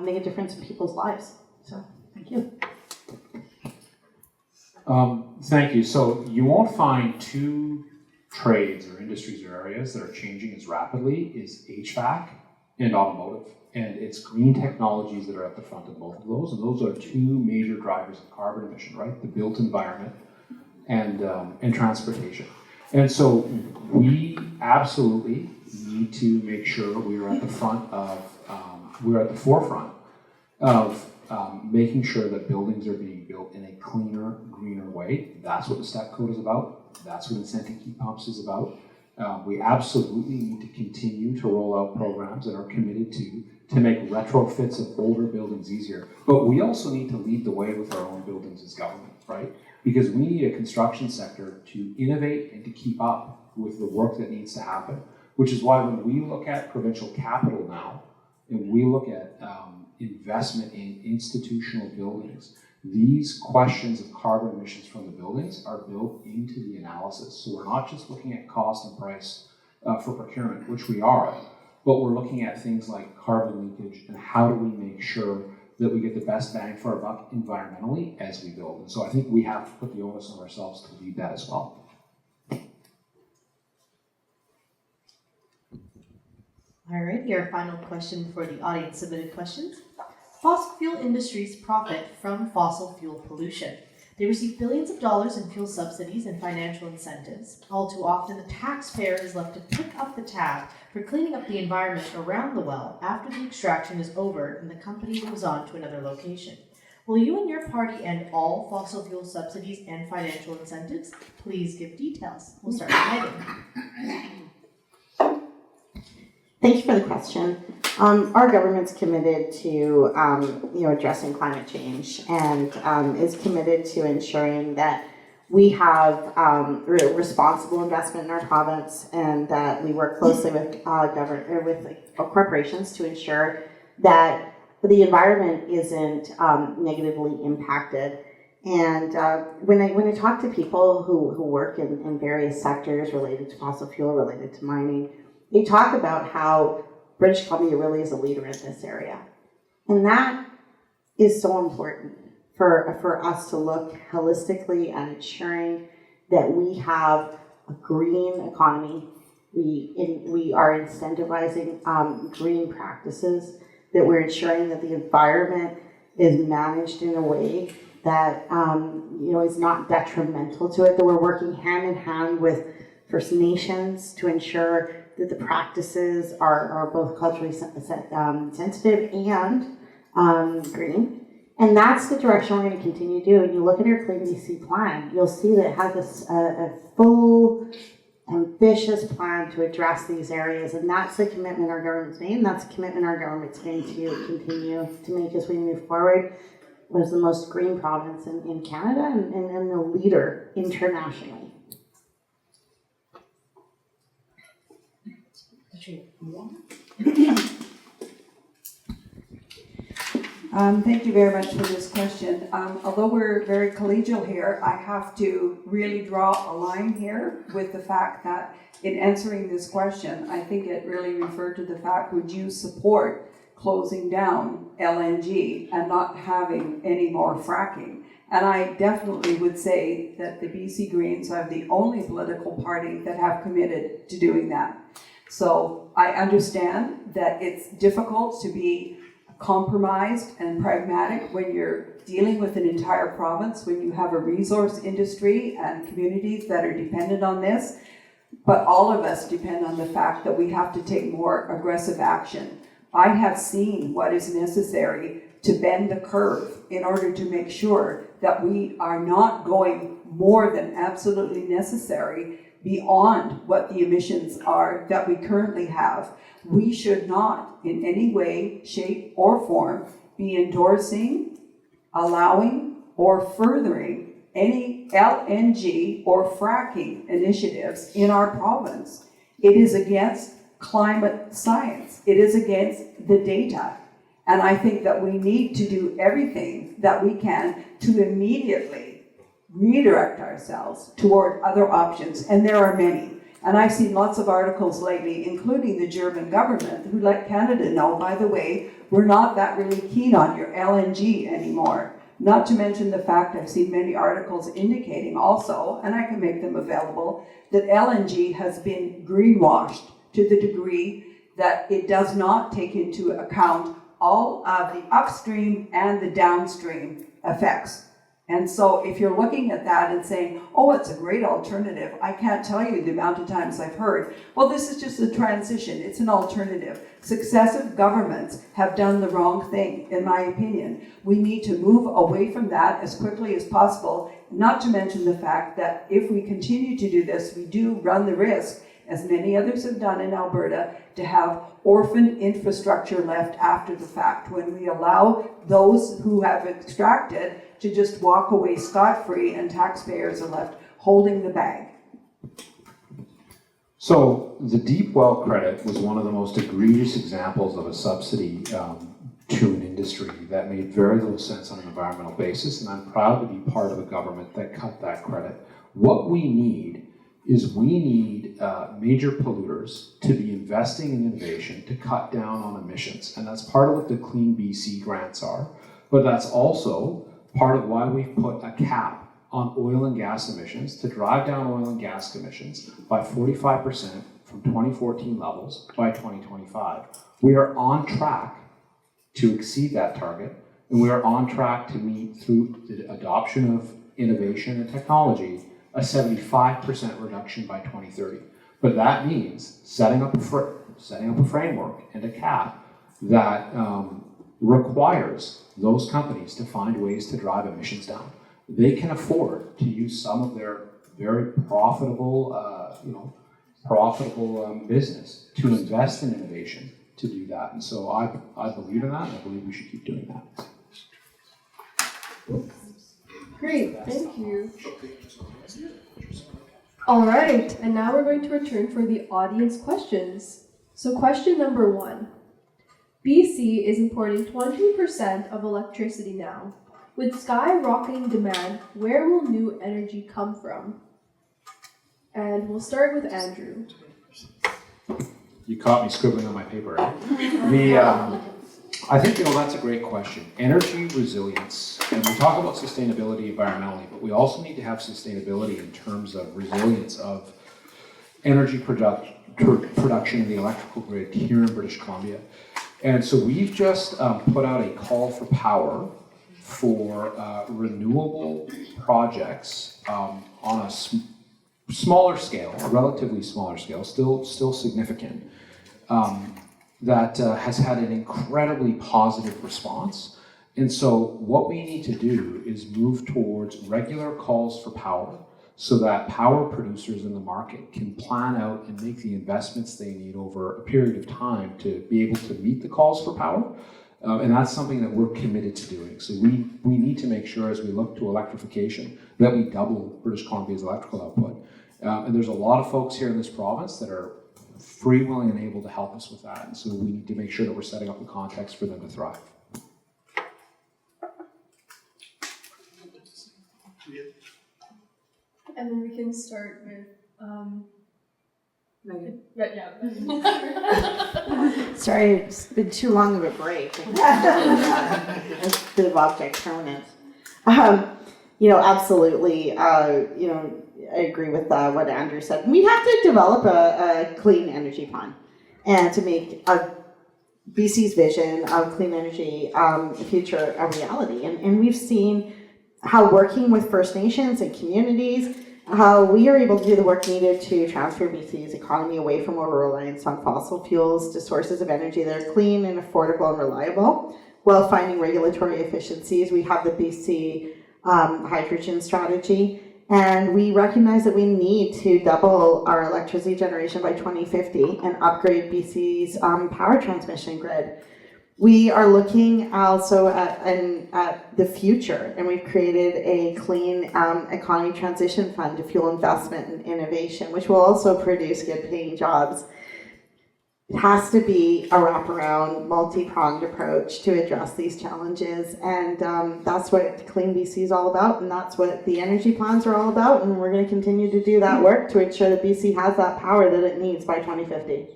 make a difference in people's lives. So, thank you. Thank you. So you won't find two trades or industries or areas that are changing as rapidly as HVAC and automotive. And it's green technologies that are at the front of both of those. And those are two major drivers of carbon emission, right? The built environment and transportation. And so we absolutely need to make sure we are at the forefront of making sure that buildings are being built in a cleaner, greener way. That's what the STEP code is about. That's what incentive heat pumps is about. We absolutely need to continue to roll out programs and are committed to make retrofits of older buildings easier. But we also need to lead the way with our own buildings as government, right? Because we need a construction sector to innovate and to keep up with the work that needs to happen, which is why when we look at provincial capital now, and we look at investment in institutional buildings, these questions of carbon emissions from the buildings are built into the analysis. So we're not just looking at cost and price for procurement, which we are, but we're looking at things like carbon leakage and how do we make sure that we get the best bang for our buck environmentally as we build. And so I think we have to put the onus on ourselves to lead that as well. All right, your final question for the audience submitted questions. Fossil fuel industries profit from fossil fuel pollution. They receive billions of dollars in fuel subsidies and financial incentives. All too often, the taxpayer is left to pick up the tab for cleaning up the environment around the well after the extraction is over and the company moves on to another location. Will you and your party end all fossil fuel subsidies and financial incentives? Please give details. We'll start with Megan. Thank you for the question. Our government's committed to addressing climate change and is committed to ensuring that we have responsible investment in our province, and that we work closely with corporations to ensure that the environment isn't negatively impacted. And when I talk to people who work in various sectors related to fossil fuel, related to mining, they talk about how British Columbia really is a leader in this area. And that is so important for us to look holistically at ensuring that we have a green economy. We are incentivizing green practices, that we're ensuring that the environment is managed in a way that is not detrimental to it, that we're working hand in hand with First Nations to ensure that the practices are both culturally sensitive and green. And that's the direction we're going to continue to do. And you look at our Clean BC plan, you'll see that it has a full, ambitious plan to address these areas. And that's the commitment our government's made, and that's the commitment our government's going to continue to make as we move forward. It was the most green province in Canada and the leader internationally. Thank you very much for this question. Although we're very collegial here, I have to really draw a line here with the fact that in answering this question, I think it really referred to the fact, would you support closing down LNG and not having any more fracking? And I definitely would say that the BC Greens are the only political party that have committed to doing that. So I understand that it's difficult to be compromised and pragmatic when you're dealing with an entire province, when you have a resource industry and communities that are dependent on this. But all of us depend on the fact that we have to take more aggressive action. I have seen what is necessary to bend the curve in order to make sure that we are not going more than absolutely necessary beyond what the emissions are that we currently have. We should not in any way, shape, or form be endorsing, allowing, or furthering any LNG or fracking initiatives in our province. It is against climate science. It is against the data. And I think that we need to do everything that we can to immediately redirect ourselves toward other options, and there are many. And I've seen lots of articles lately, including the German government, who let Canada know, by the way, we're not that really keen on your LNG anymore. Not to mention the fact I've seen many articles indicating also, and I can make them available, that LNG has been greenwashed to the degree that it does not take into account all of the upstream and the downstream effects. And so if you're looking at that and saying, oh, it's a great alternative, I can't tell you the amount of times I've heard, well, this is just a transition, it's an alternative. Successive governments have done the wrong thing, in my opinion. We need to move away from that as quickly as possible, not to mention the fact that if we continue to do this, we do run the risk, as many others have done in Alberta, to have orphaned infrastructure left after the fact, when we allow those who have extracted to just walk away scot-free and taxpayers are left holding the bag. So the deep well credit was one of the most egregious examples of a subsidy to an industry that made very little sense on an environmental basis, and I'm proud to be part of a government that cut that credit. What we need is major polluters to be investing in innovation to cut down on emissions, and that's part of what the Clean BC grants are, but that's also part of why we've put a cap on oil and gas emissions to drive down oil and gas emissions by 45% from 2014 levels by 2025. We are on track to exceed that target, and we are on track to meet through the adoption of innovation, and technology, a 75% reduction by 2030. But that means setting up a framework and a cap that requires those companies to find ways to drive emissions down. They can afford to use some of their very profitable, business to invest in innovation to do that. And so I believe in that, and I believe we should keep doing that. Great, thank you. All right, and now we're going to return for the audience questions. So question number 1. BC is importing 20% of electricity now. With skyrocketing demand, where will new energy come from? And we'll start with Andrew. You caught me scribbling on my paper, right? I think, that's a great question. Energy resilience, and we talk about sustainability environmentally, but we also need to have sustainability in terms of resilience of energy production in the electrical grid here in British Columbia. And so we've just put out a call for power for renewable projects on a smaller scale, a relatively smaller scale, still significant, that has had an incredibly positive response. And so what we need to do is move towards regular calls for power so that power producers in the market can plan out and make the investments they need over a period of time to be able to meet the calls for power. And that's something that we're committed to doing. So we need to make sure as we look to electrification that we double British Columbia's electrical output. And there's a lot of folks here in this province that are free, willing, and able to help us with that. And so we need to make sure that we're setting up the context for them to thrive. And then we can start with Megan. yeah. Sorry, it's been too long of a break. A bit of object permanence. Absolutely. I agree with what Andrew said. We have to develop a clean energy plan and to make BC's vision of clean energy future a reality. And we've seen how working with First Nations and communities, how we are able to do the work needed to transfer BC's economy away from over-reliance on fossil fuels to sources of energy that are clean and affordable and reliable, while finding regulatory efficiencies. We have the BC hydrogen strategy, and we recognize that we need to double our electricity generation by 2050 and upgrade BC's power transmission grid. We are looking also at the future, and we've created a clean economy transition fund to fuel investment and innovation, which will also produce good-paying jobs. It has to be a wraparound, multi-pronged approach to address these challenges, and that's what Clean BC is all about, and that's what the energy plans are all about, and we're going to continue to do that work to ensure that BC has that power that it needs by 2050.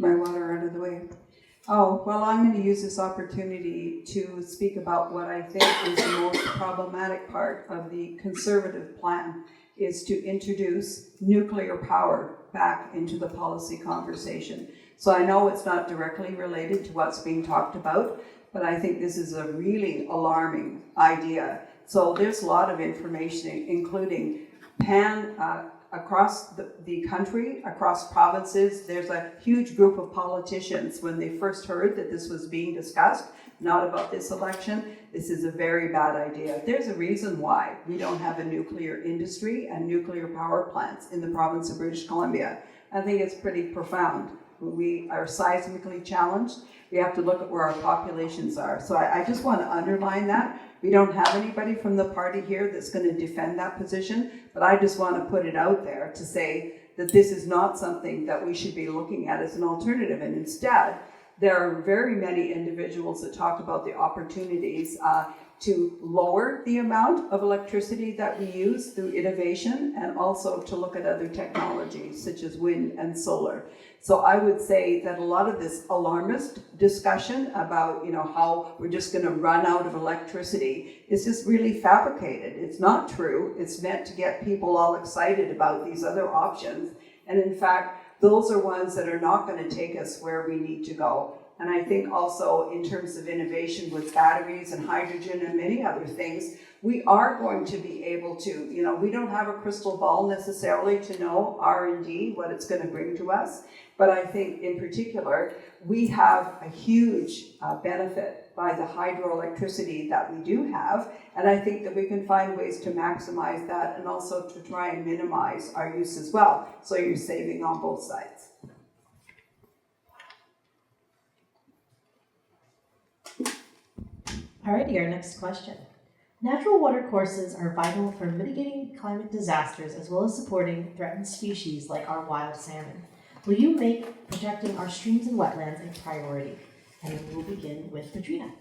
My water out of the way. Oh, well, I'm going to use this opportunity to speak about what I think is the most problematic part of the Conservative plan, is to introduce nuclear power back into the policy conversation. So I know it's not directly related to what's being talked about, but I think this is a really alarming idea. So there's a lot of information, including across the country, across provinces. There's a huge group of politicians, when they first heard that this was being discussed, not about this election, this is a very bad idea. There's a reason why we don't have a nuclear industry and nuclear power plants in the province of British Columbia. I think it's pretty profound. We are seismically challenged. We have to look at where our populations are. So I just want to underline that. We don't have anybody from the party here that's going to defend that position, but I just want to put it out there to say that this is not something that we should be looking at as an alternative. And instead, there are very many individuals that talk about the opportunities to lower the amount of electricity that we use through innovation, and also to look at other technologies such as wind and solar. So I would say that a lot of this alarmist discussion about, how we're just going to run out of electricity is just really fabricated. It's not true. It's meant to get people all excited about these other options. And in fact, those are ones that are not going to take us where we need to go. And I think also in terms of innovation with batteries and hydrogen and many other things, we are going to be able to, you know, we don't have a crystal ball necessarily to know R&D, what it's going to bring to us. But I think in particular, we have a huge benefit by the hydroelectricity that we do have. And I think that we can find ways to maximize that and also to try and minimize our use as well. So you're saving on both sides. Alrighty, our next question. Natural water courses are vital for mitigating climate disasters as well as supporting threatened species like our wild salmon. Will you make protecting our streams and wetlands a priority? And we'll begin with Petrina.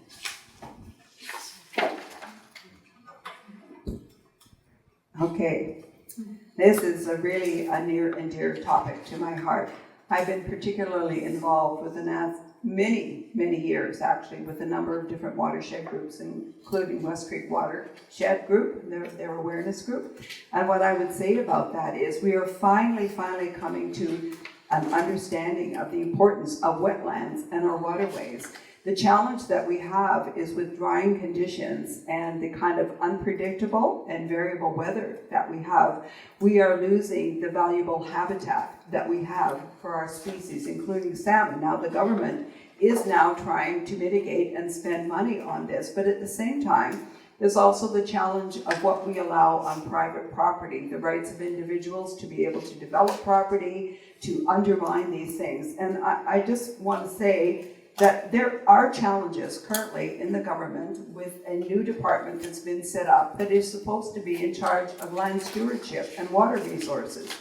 Okay, this is really a near and dear topic to my heart. I've been particularly involved with many years actually with a number of different watershed groups, including West Creek Watershed Group, their awareness group. And what I would say about that is we are finally coming to an understanding of the importance of wetlands and our waterways. The challenge that we have is with drying conditions and the kind of unpredictable and variable weather that we have, we are losing the valuable habitat that we have for our species, including salmon. Now, the government is now trying to mitigate and spend money on this, but at the same time, there's also the challenge of what we allow on private property, the rights of individuals to be able to develop property, to undermine these things. And I just want to say that there are challenges currently in the government with a new department that's been set up that is supposed to be in charge of land stewardship and water resources.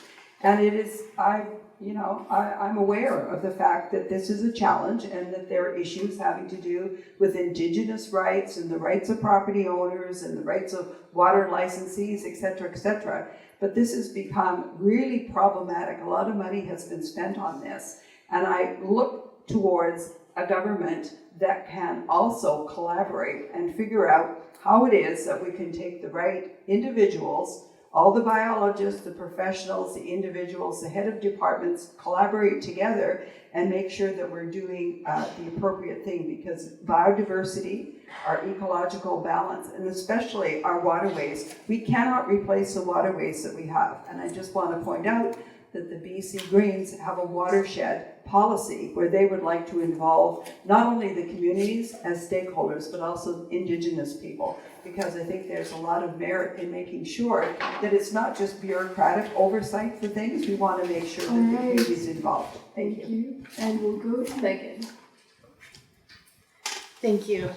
And it is, I'm aware of the fact that this is a challenge and that there are issues having to do with Indigenous rights and the rights of property owners and the rights of water licensees, et cetera, but this has become really problematic. A lot of money has been spent on this. And I look towards a government that can also collaborate and figure out how it is that we can take the right individuals, all the biologists, the professionals, the individuals, the head of departments, collaborate together and make sure that we're doing the appropriate thing, because biodiversity, our ecological balance, and especially our waterways, we cannot replace the waterways that we have. And I just want to point out that the BC Greens have a watershed policy where they would like to involve not only the communities as stakeholders, but also Indigenous people, because I think there's a lot of merit in making sure that it's not just bureaucratic oversight for things. We want to make sure that the community is involved. Thank you. And we'll go to Megan. Thank you.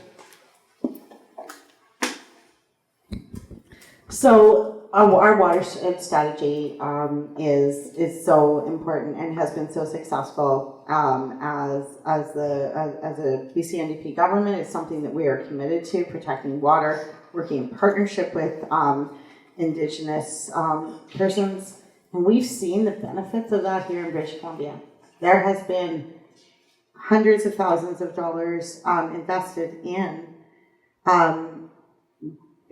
So our watershed strategy is so important and has been so successful as a BC NDP government. It's something that we are committed to, protecting water, working in partnership with Indigenous persons, and we've seen the benefits of that here in British Columbia. There has been hundreds of thousands of dollars invested in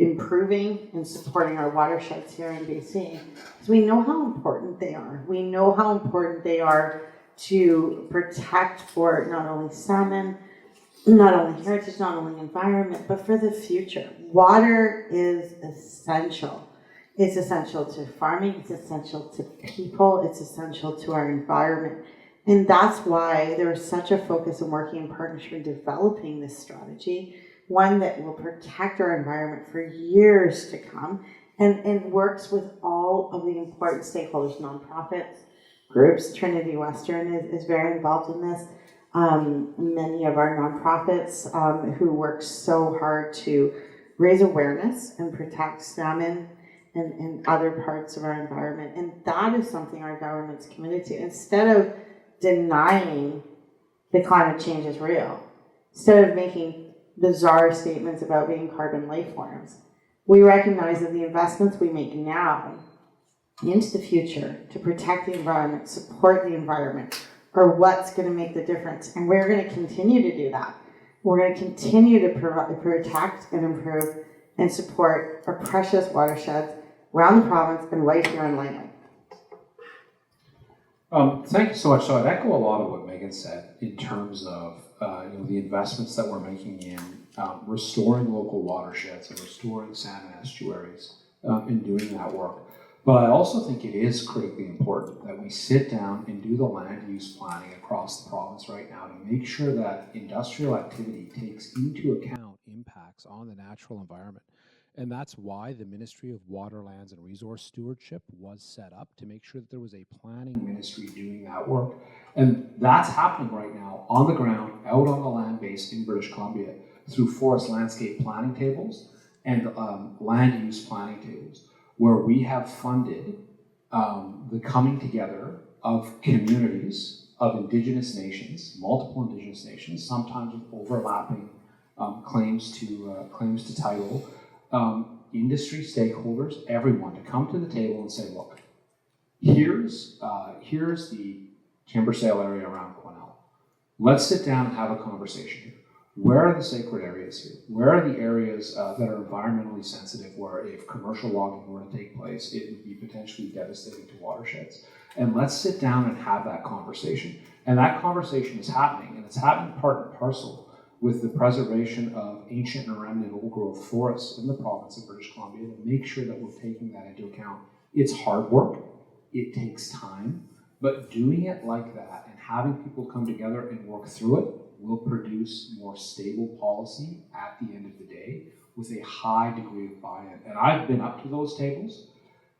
improving and supporting our watersheds here in BC. So we know how important they are. We know how important they are to protect for not only salmon, not only heritage, not only environment, but for the future. Water is essential. It's essential to farming, it's essential to people, it's essential to our environment. And that's why there is such a focus on working in partnership in developing this strategy, one that will protect our environment for years to come, and works with all of the important stakeholders, nonprofits, groups. Trinity Western is very involved in this. Many of our nonprofits who work so hard to raise awareness and protect salmon and other parts of our environment. And that is something our government's committed to. Instead of denying that climate change is real, instead of making bizarre statements about being carbon life forms, we recognize that the investments we make now into the future to protect the environment, support the environment, are what's going to make the difference. And we're going to continue to do that. We're going to continue to protect and improve and support our precious watersheds around the province and right here in Langley. Thank you so much. So I'd echo a lot of what Megan said in terms of the investments that we're making in restoring local watersheds and restoring salmon estuaries and doing that work. But I also think it is critically important that we sit down and do the land use planning across the province right now to make sure that industrial activity takes into account impacts on the natural environment. And that's why the Ministry of Water, Lands and Resource Stewardship was set up, to make sure that there was a planning ministry doing that work. And that's happening right now on the ground, out on the land base in British Columbia, through forest landscape planning tables and land use planning tables, where we have funded the coming together of communities of Indigenous nations, multiple Indigenous nations, sometimes with overlapping claims to title, industry stakeholders, everyone, to come to the table and say, look, here's the timber sale area around Quesnel. Let's sit down and have a conversation here. Where are the sacred areas here? Where are the areas that are environmentally sensitive, where if commercial logging were to take place, it would be potentially devastating to watersheds? And let's sit down and have that conversation. And that conversation is happening, and it's happening part and parcel with the preservation of ancient and remnant old growth forests in the province of British Columbia, to make sure that we're taking that into account. It's hard work, it takes time, but doing it like that and having people come together and work through it will produce more stable policy at the end of the day with a high degree of buy-in. And I've been up to those tables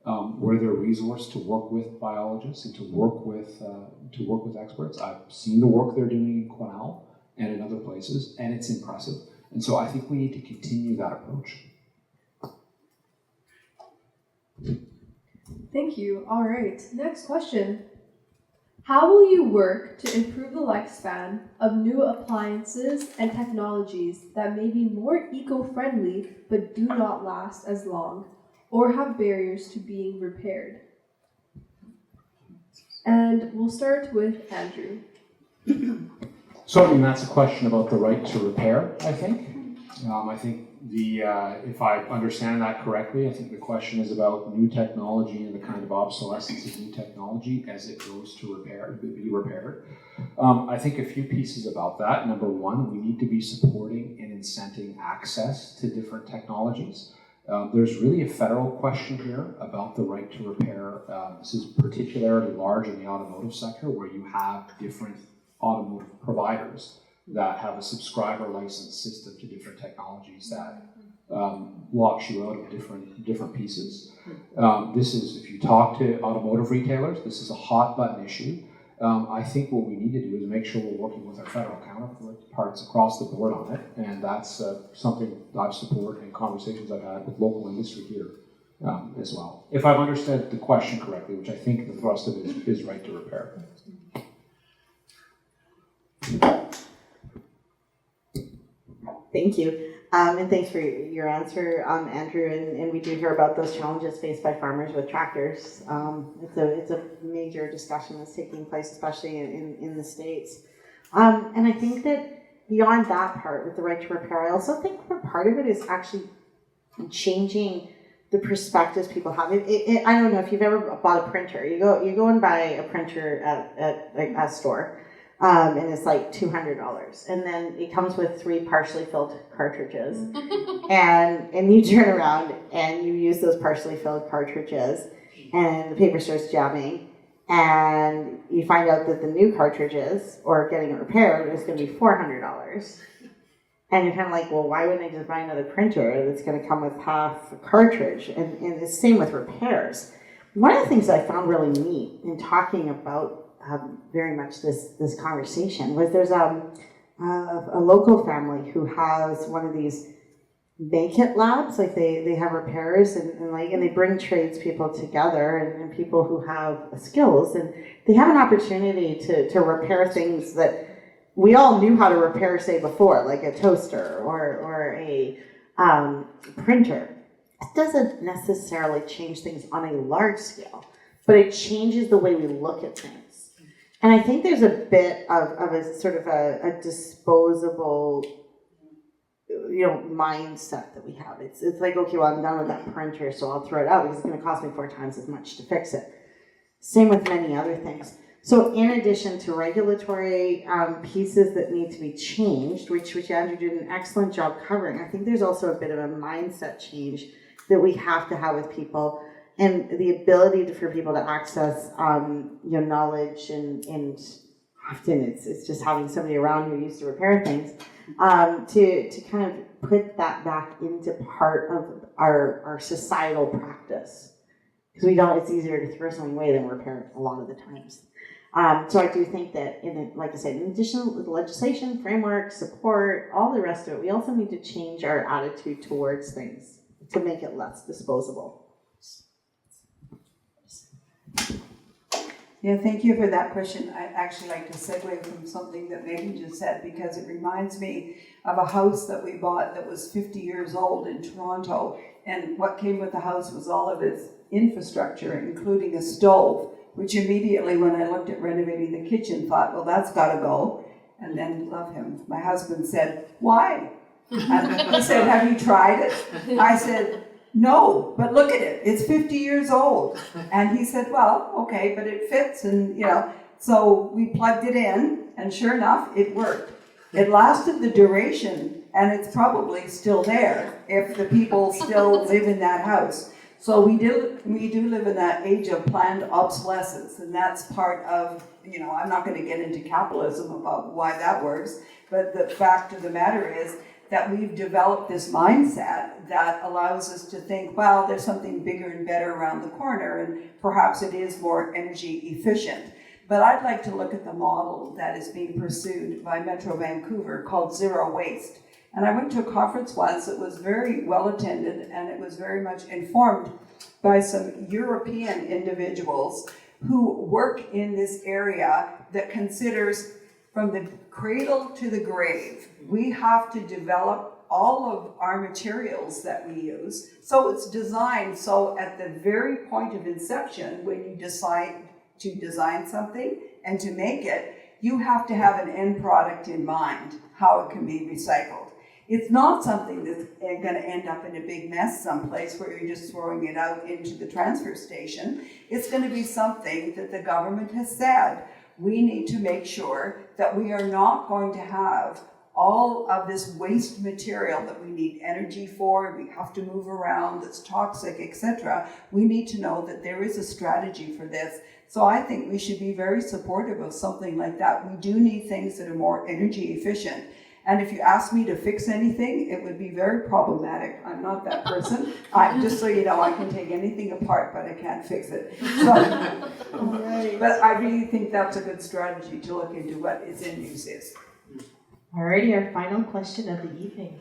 where they're resourced to work with biologists and to work with experts. I've seen the work they're doing in Quesnel and in other places, and it's impressive. And so I think we need to continue that approach. Thank you. All right, next question. How will you work to improve the lifespan of new appliances and technologies that may be more eco-friendly but do not last as long or have barriers to being repaired? And we'll start with Andrew. So I mean, that's a question about the right to repair, I think. I think if I understand that correctly, I think the question is about new technology and the kind of obsolescence of new technology as it goes to be repaired. I think a few pieces about that. Number one, we need to be supporting and incenting access to different technologies. There's really a federal question here about the right to repair. This is particularly large in the automotive sector, where you have different automotive providers that have a subscriber license system to different technologies that locks you out of different pieces. This is, if you talk to automotive retailers, this is a hot button issue. I think what we need to do is make sure we're working with our federal counterparts across the board on it, and that's something I've supported in conversations I've had with local industry here as well. If I've understood the question correctly, which I think the thrust of it is right to repair. Thank you. And thanks for your answer, Andrew. And we do hear about those challenges faced by farmers with tractors. It's a major discussion that's taking place, especially in the States. And I think that beyond that part with the right to repair, I also think part of it is actually changing the perspectives people have. I don't know if you've ever bought a printer. You go and buy a printer at a store. And it's like $200, and then it comes with 3 partially filled cartridges, and you turn around and you use those partially filled cartridges, and the paper starts jamming, and you find out that the new cartridges or getting it repaired is going to be $400, and you're kind of like, well, why wouldn't I just buy another printer that's going to come with half a cartridge? And it's the same with repairs. One of the things I found really neat in talking about very much this conversation was there's a local family who has one of these make it labs. Like they have repairs and they bring tradespeople together and people who have skills, and they have an opportunity to repair things that we all knew how to repair, say, before, like a toaster or a printer. It doesn't necessarily change things on a large scale, but it changes the way we look at things. And I think there's a bit of a sort of a disposable, mindset that we have. It's like, okay, well, I'm done with that printer, so I'll throw it out because it's going to cost me 4 times as much to fix it. Same with many other things. So in addition to regulatory pieces that need to be changed, which Andrew did an excellent job covering, I think there's also a bit of a mindset change that we have to have with people, and the ability for people to access knowledge, and often it's just having somebody around who used to repair things, to kind of put that back into part of our societal practice. Because it's easier to throw something away than repair it a lot of the times. So I do think that, like I said, in addition to the legislation, framework, support, all the rest of it, we also need to change our attitude towards things to make it less disposable. Yeah, thank you for that question. I'd actually like to segue from something that Megan just said, because it reminds me of a house that we bought that was 50 years old in Toronto, and what came with the house was all of its infrastructure, including a stove, which immediately, when I looked at renovating the kitchen, thought, well, that's got to go. And then, love him, my husband said, why? And he said, have you tried it? I said, no, but look at it. It's 50 years old. And he said, well, okay, but it fits. And, so we plugged it in, and sure enough, it worked. It lasted the duration, and it's probably still there if the people still live in that house. So we do live in that age of planned obsolescence, and that's part of, I'm not going to get into capitalism about why that works, but the fact of the matter is that we've developed this mindset that allows us to think, well, there's something bigger and better around the corner, and perhaps it is more energy efficient. But I'd like to look at the model that is being pursued by Metro Vancouver called Zero Waste. And I went to a conference once that was very well attended, and it was very much informed by some European individuals who work in this area that considers from the cradle to the grave, we have to develop all of our materials that we use. So it's designed so at the very point of inception, when you decide to design something and to make it, you have to have an end product in mind, how it can be recycled. It's not something that's going to end up in a big mess someplace where you're just throwing it out into the transfer station. It's going to be something that the government has said, we need to make sure that we are not going to have all of this waste material that we need energy for, we have to move around, that's toxic, etc. We need to know that there is a strategy for this. So I think we should be very supportive of something like that. We do need things that are more energy efficient. And if you ask me to fix anything, it would be very problematic. I'm not that person. Just so you know, I can take anything apart, but I can't fix it. So, but I really think that's a good strategy to look into what its end use is. Alrighty, our final question of the evening.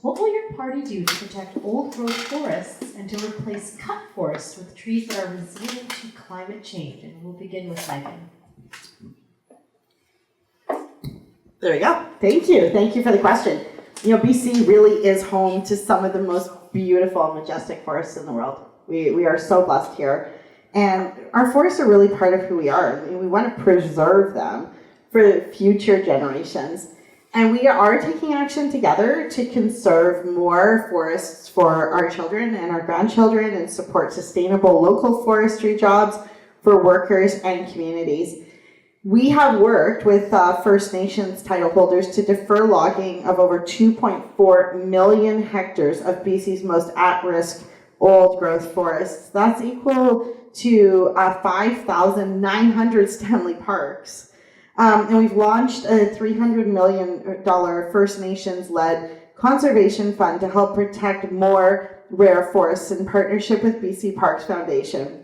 What will your party do to protect old growth forests and to replace cut forests with trees that are resilient to climate change? And we'll begin with Dykeman. There we go. Thank you. Thank you for the question. BC really is home to some of the most beautiful, majestic forests in the world. We are so blessed here. And our forests are really part of who we are. We want to preserve them for future generations. And we are taking action together to conserve more forests for our children and our grandchildren and support sustainable local forestry jobs for workers and communities. We have worked with First Nations title holders to defer logging of over 2.4 million hectares of BC's most at-risk old growth forests. That's equal to 5,900 Stanley Parks. And we've launched a $300 million First Nations-led conservation fund to help protect more rare forests in partnership with BC Parks Foundation.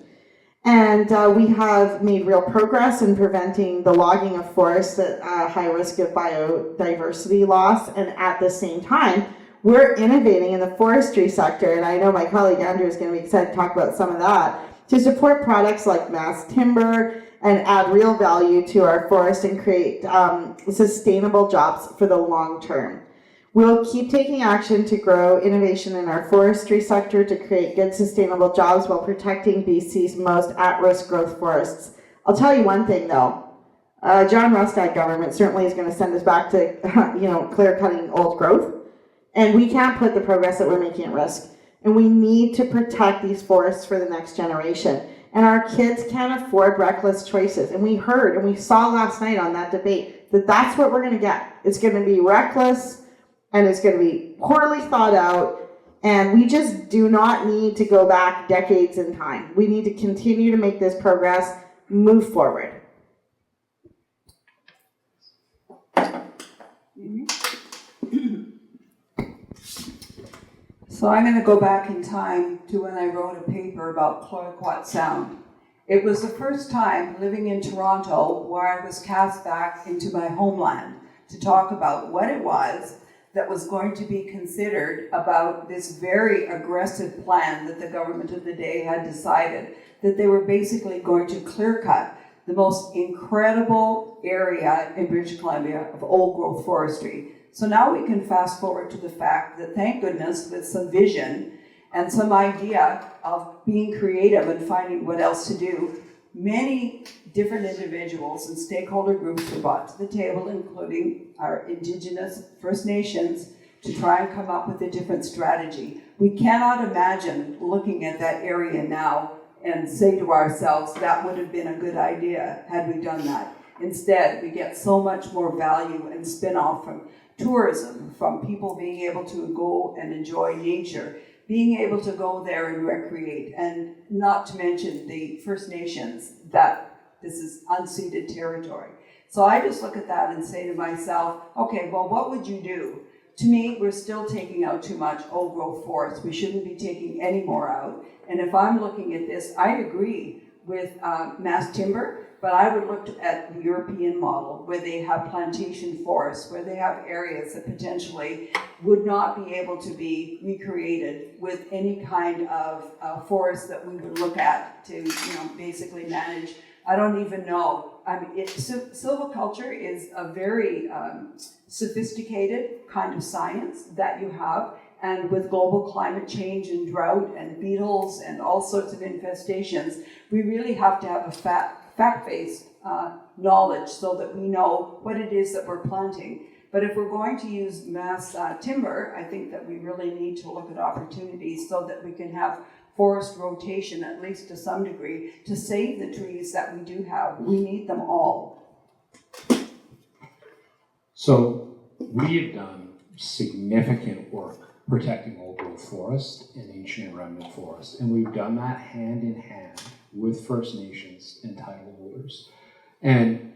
And we have made real progress in preventing the logging of forests at high risk of biodiversity loss. And at the same time, we're innovating in the forestry sector. And I know my colleague Andrew is going to be excited to talk about some of that, to support products like mass timber and add real value to our forest and create sustainable jobs for the long term. We'll keep taking action to grow innovation in our forestry sector to create good sustainable jobs while protecting BC's most at-risk growth forests. I'll tell you one thing though, John Rustad government certainly is going to send us back to clear-cutting old growth, and we can't put the progress that we're making at risk. And we need to protect these forests for the next generation. And our kids can't afford reckless choices. And we heard and we saw last night on that debate that that's what we're going to get. It's going to be reckless and it's going to be poorly thought out. And we just do not need to go back decades in time. We need to continue to make this progress move forward. So I'm going to go back in time to when I wrote a paper about Cloyquot Sound. It was the first time living in Toronto where I was cast back into my homeland to talk about what it was that was going to be considered about this very aggressive plan that the government of the day had decided that they were basically going to clear cut the most incredible area in British Columbia of old growth forestry. So now we can fast forward to the fact that, thank goodness, with some vision and some idea of being creative and finding what else to do, many different individuals and stakeholder groups were brought to the table, including our Indigenous First Nations, to try and come up with a different strategy. We cannot imagine looking at that area now and say to ourselves, that would have been a good idea had we done that. Instead, we get so much more value and spin-off from tourism, from people being able to go and enjoy nature, being able to go there and recreate, and not to mention the First Nations, that this is unceded territory. So I just look at that and say to myself, okay, well, what would you do? To me, we're still taking out too much old growth forest. We shouldn't be taking any more out. And if I'm looking at this, I agree with mass timber, but I would look at the European model where they have plantation forests, where they have areas that potentially would not be able to be recreated with any kind of forest that we would look at to, basically manage. I don't even know. I mean, silviculture is a very sophisticated kind of science that you have. And with global climate change and drought and beetles and all sorts of infestations, we really have to have a fact-based knowledge so that we know what it is that we're planting. But if we're going to use mass timber, I think that we really need to look at opportunities so that we can have forest rotation, at least to some degree, to save the trees that we do have. We need them all. So we have done significant work protecting old growth forest and ancient and remnant forest. And we've done that hand in hand with First Nations and title holders. And,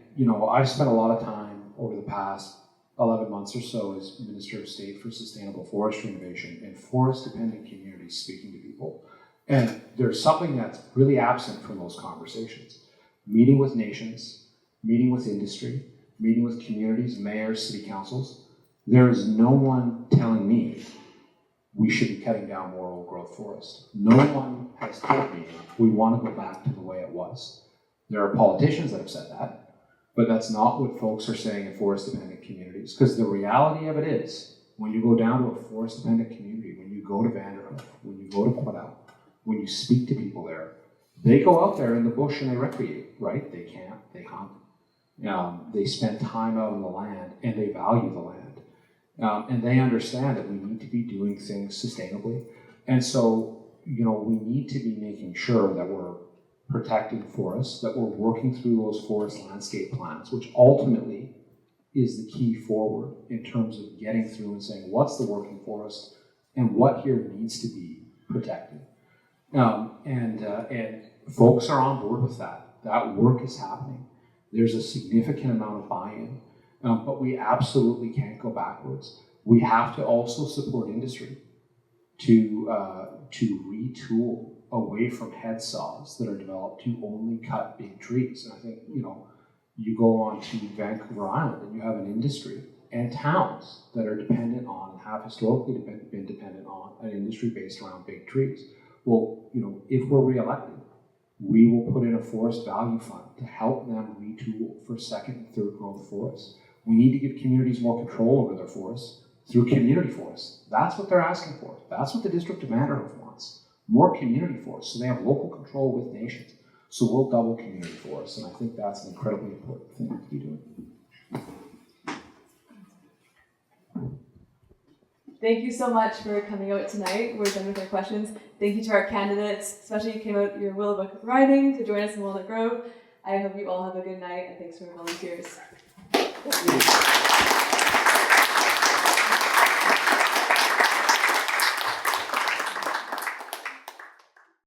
I've spent a lot of time over the past 11 months or so as Minister of State for Sustainable Forestry Innovation in forest-dependent communities speaking to people. And there's something that's really absent from those conversations. Meeting with nations, meeting with industry, meeting with communities, mayors, city councils. There is no one telling me we should be cutting down more old growth forest. No one has told me we want to go back to the way it was. There are politicians that have said that, but that's not what folks are saying in forest-dependent communities. Because the reality of it is, when you go down to a forest-dependent community, when you go to Vanderhoof, when you go to Quidel, when you speak to people there, they go out there in the bush and they recreate, right? They camp, they hunt, they spend time out on the land, and they value the land. And they understand that we need to be doing things sustainably. And so, we need to be making sure that we're protecting forests, that we're working through those forest landscape plans, which ultimately is the key forward in terms of getting through and saying, what's the working forest and what here needs to be protected. And folks are on board with that. That work is happening. There's a significant amount of buy-in. But we absolutely can't go backwards. We have to also support industry to retool away from head saws that are developed to only cut big trees. And I think, you go on to Vancouver Island and you have an industry and towns that are dependent on, and have historically been dependent on, an industry based around big trees. Well, if we're reelected, we will put in a forest value fund to help them retool for second and third growth forests. We need to give communities more control over their forests through community forests. That's what they're asking for. That's what the District of Vanderhoof wants. More community forests, so they have local control with nations. So we'll double community forests, and I think that's an incredibly important thing to be doing. Thank you so much for coming out tonight. We're done with our questions. Thank you to our candidates, especially you came out your Willowbrook riding to join us in Walnut Grove. I hope you all have a good night, and thanks for our volunteers.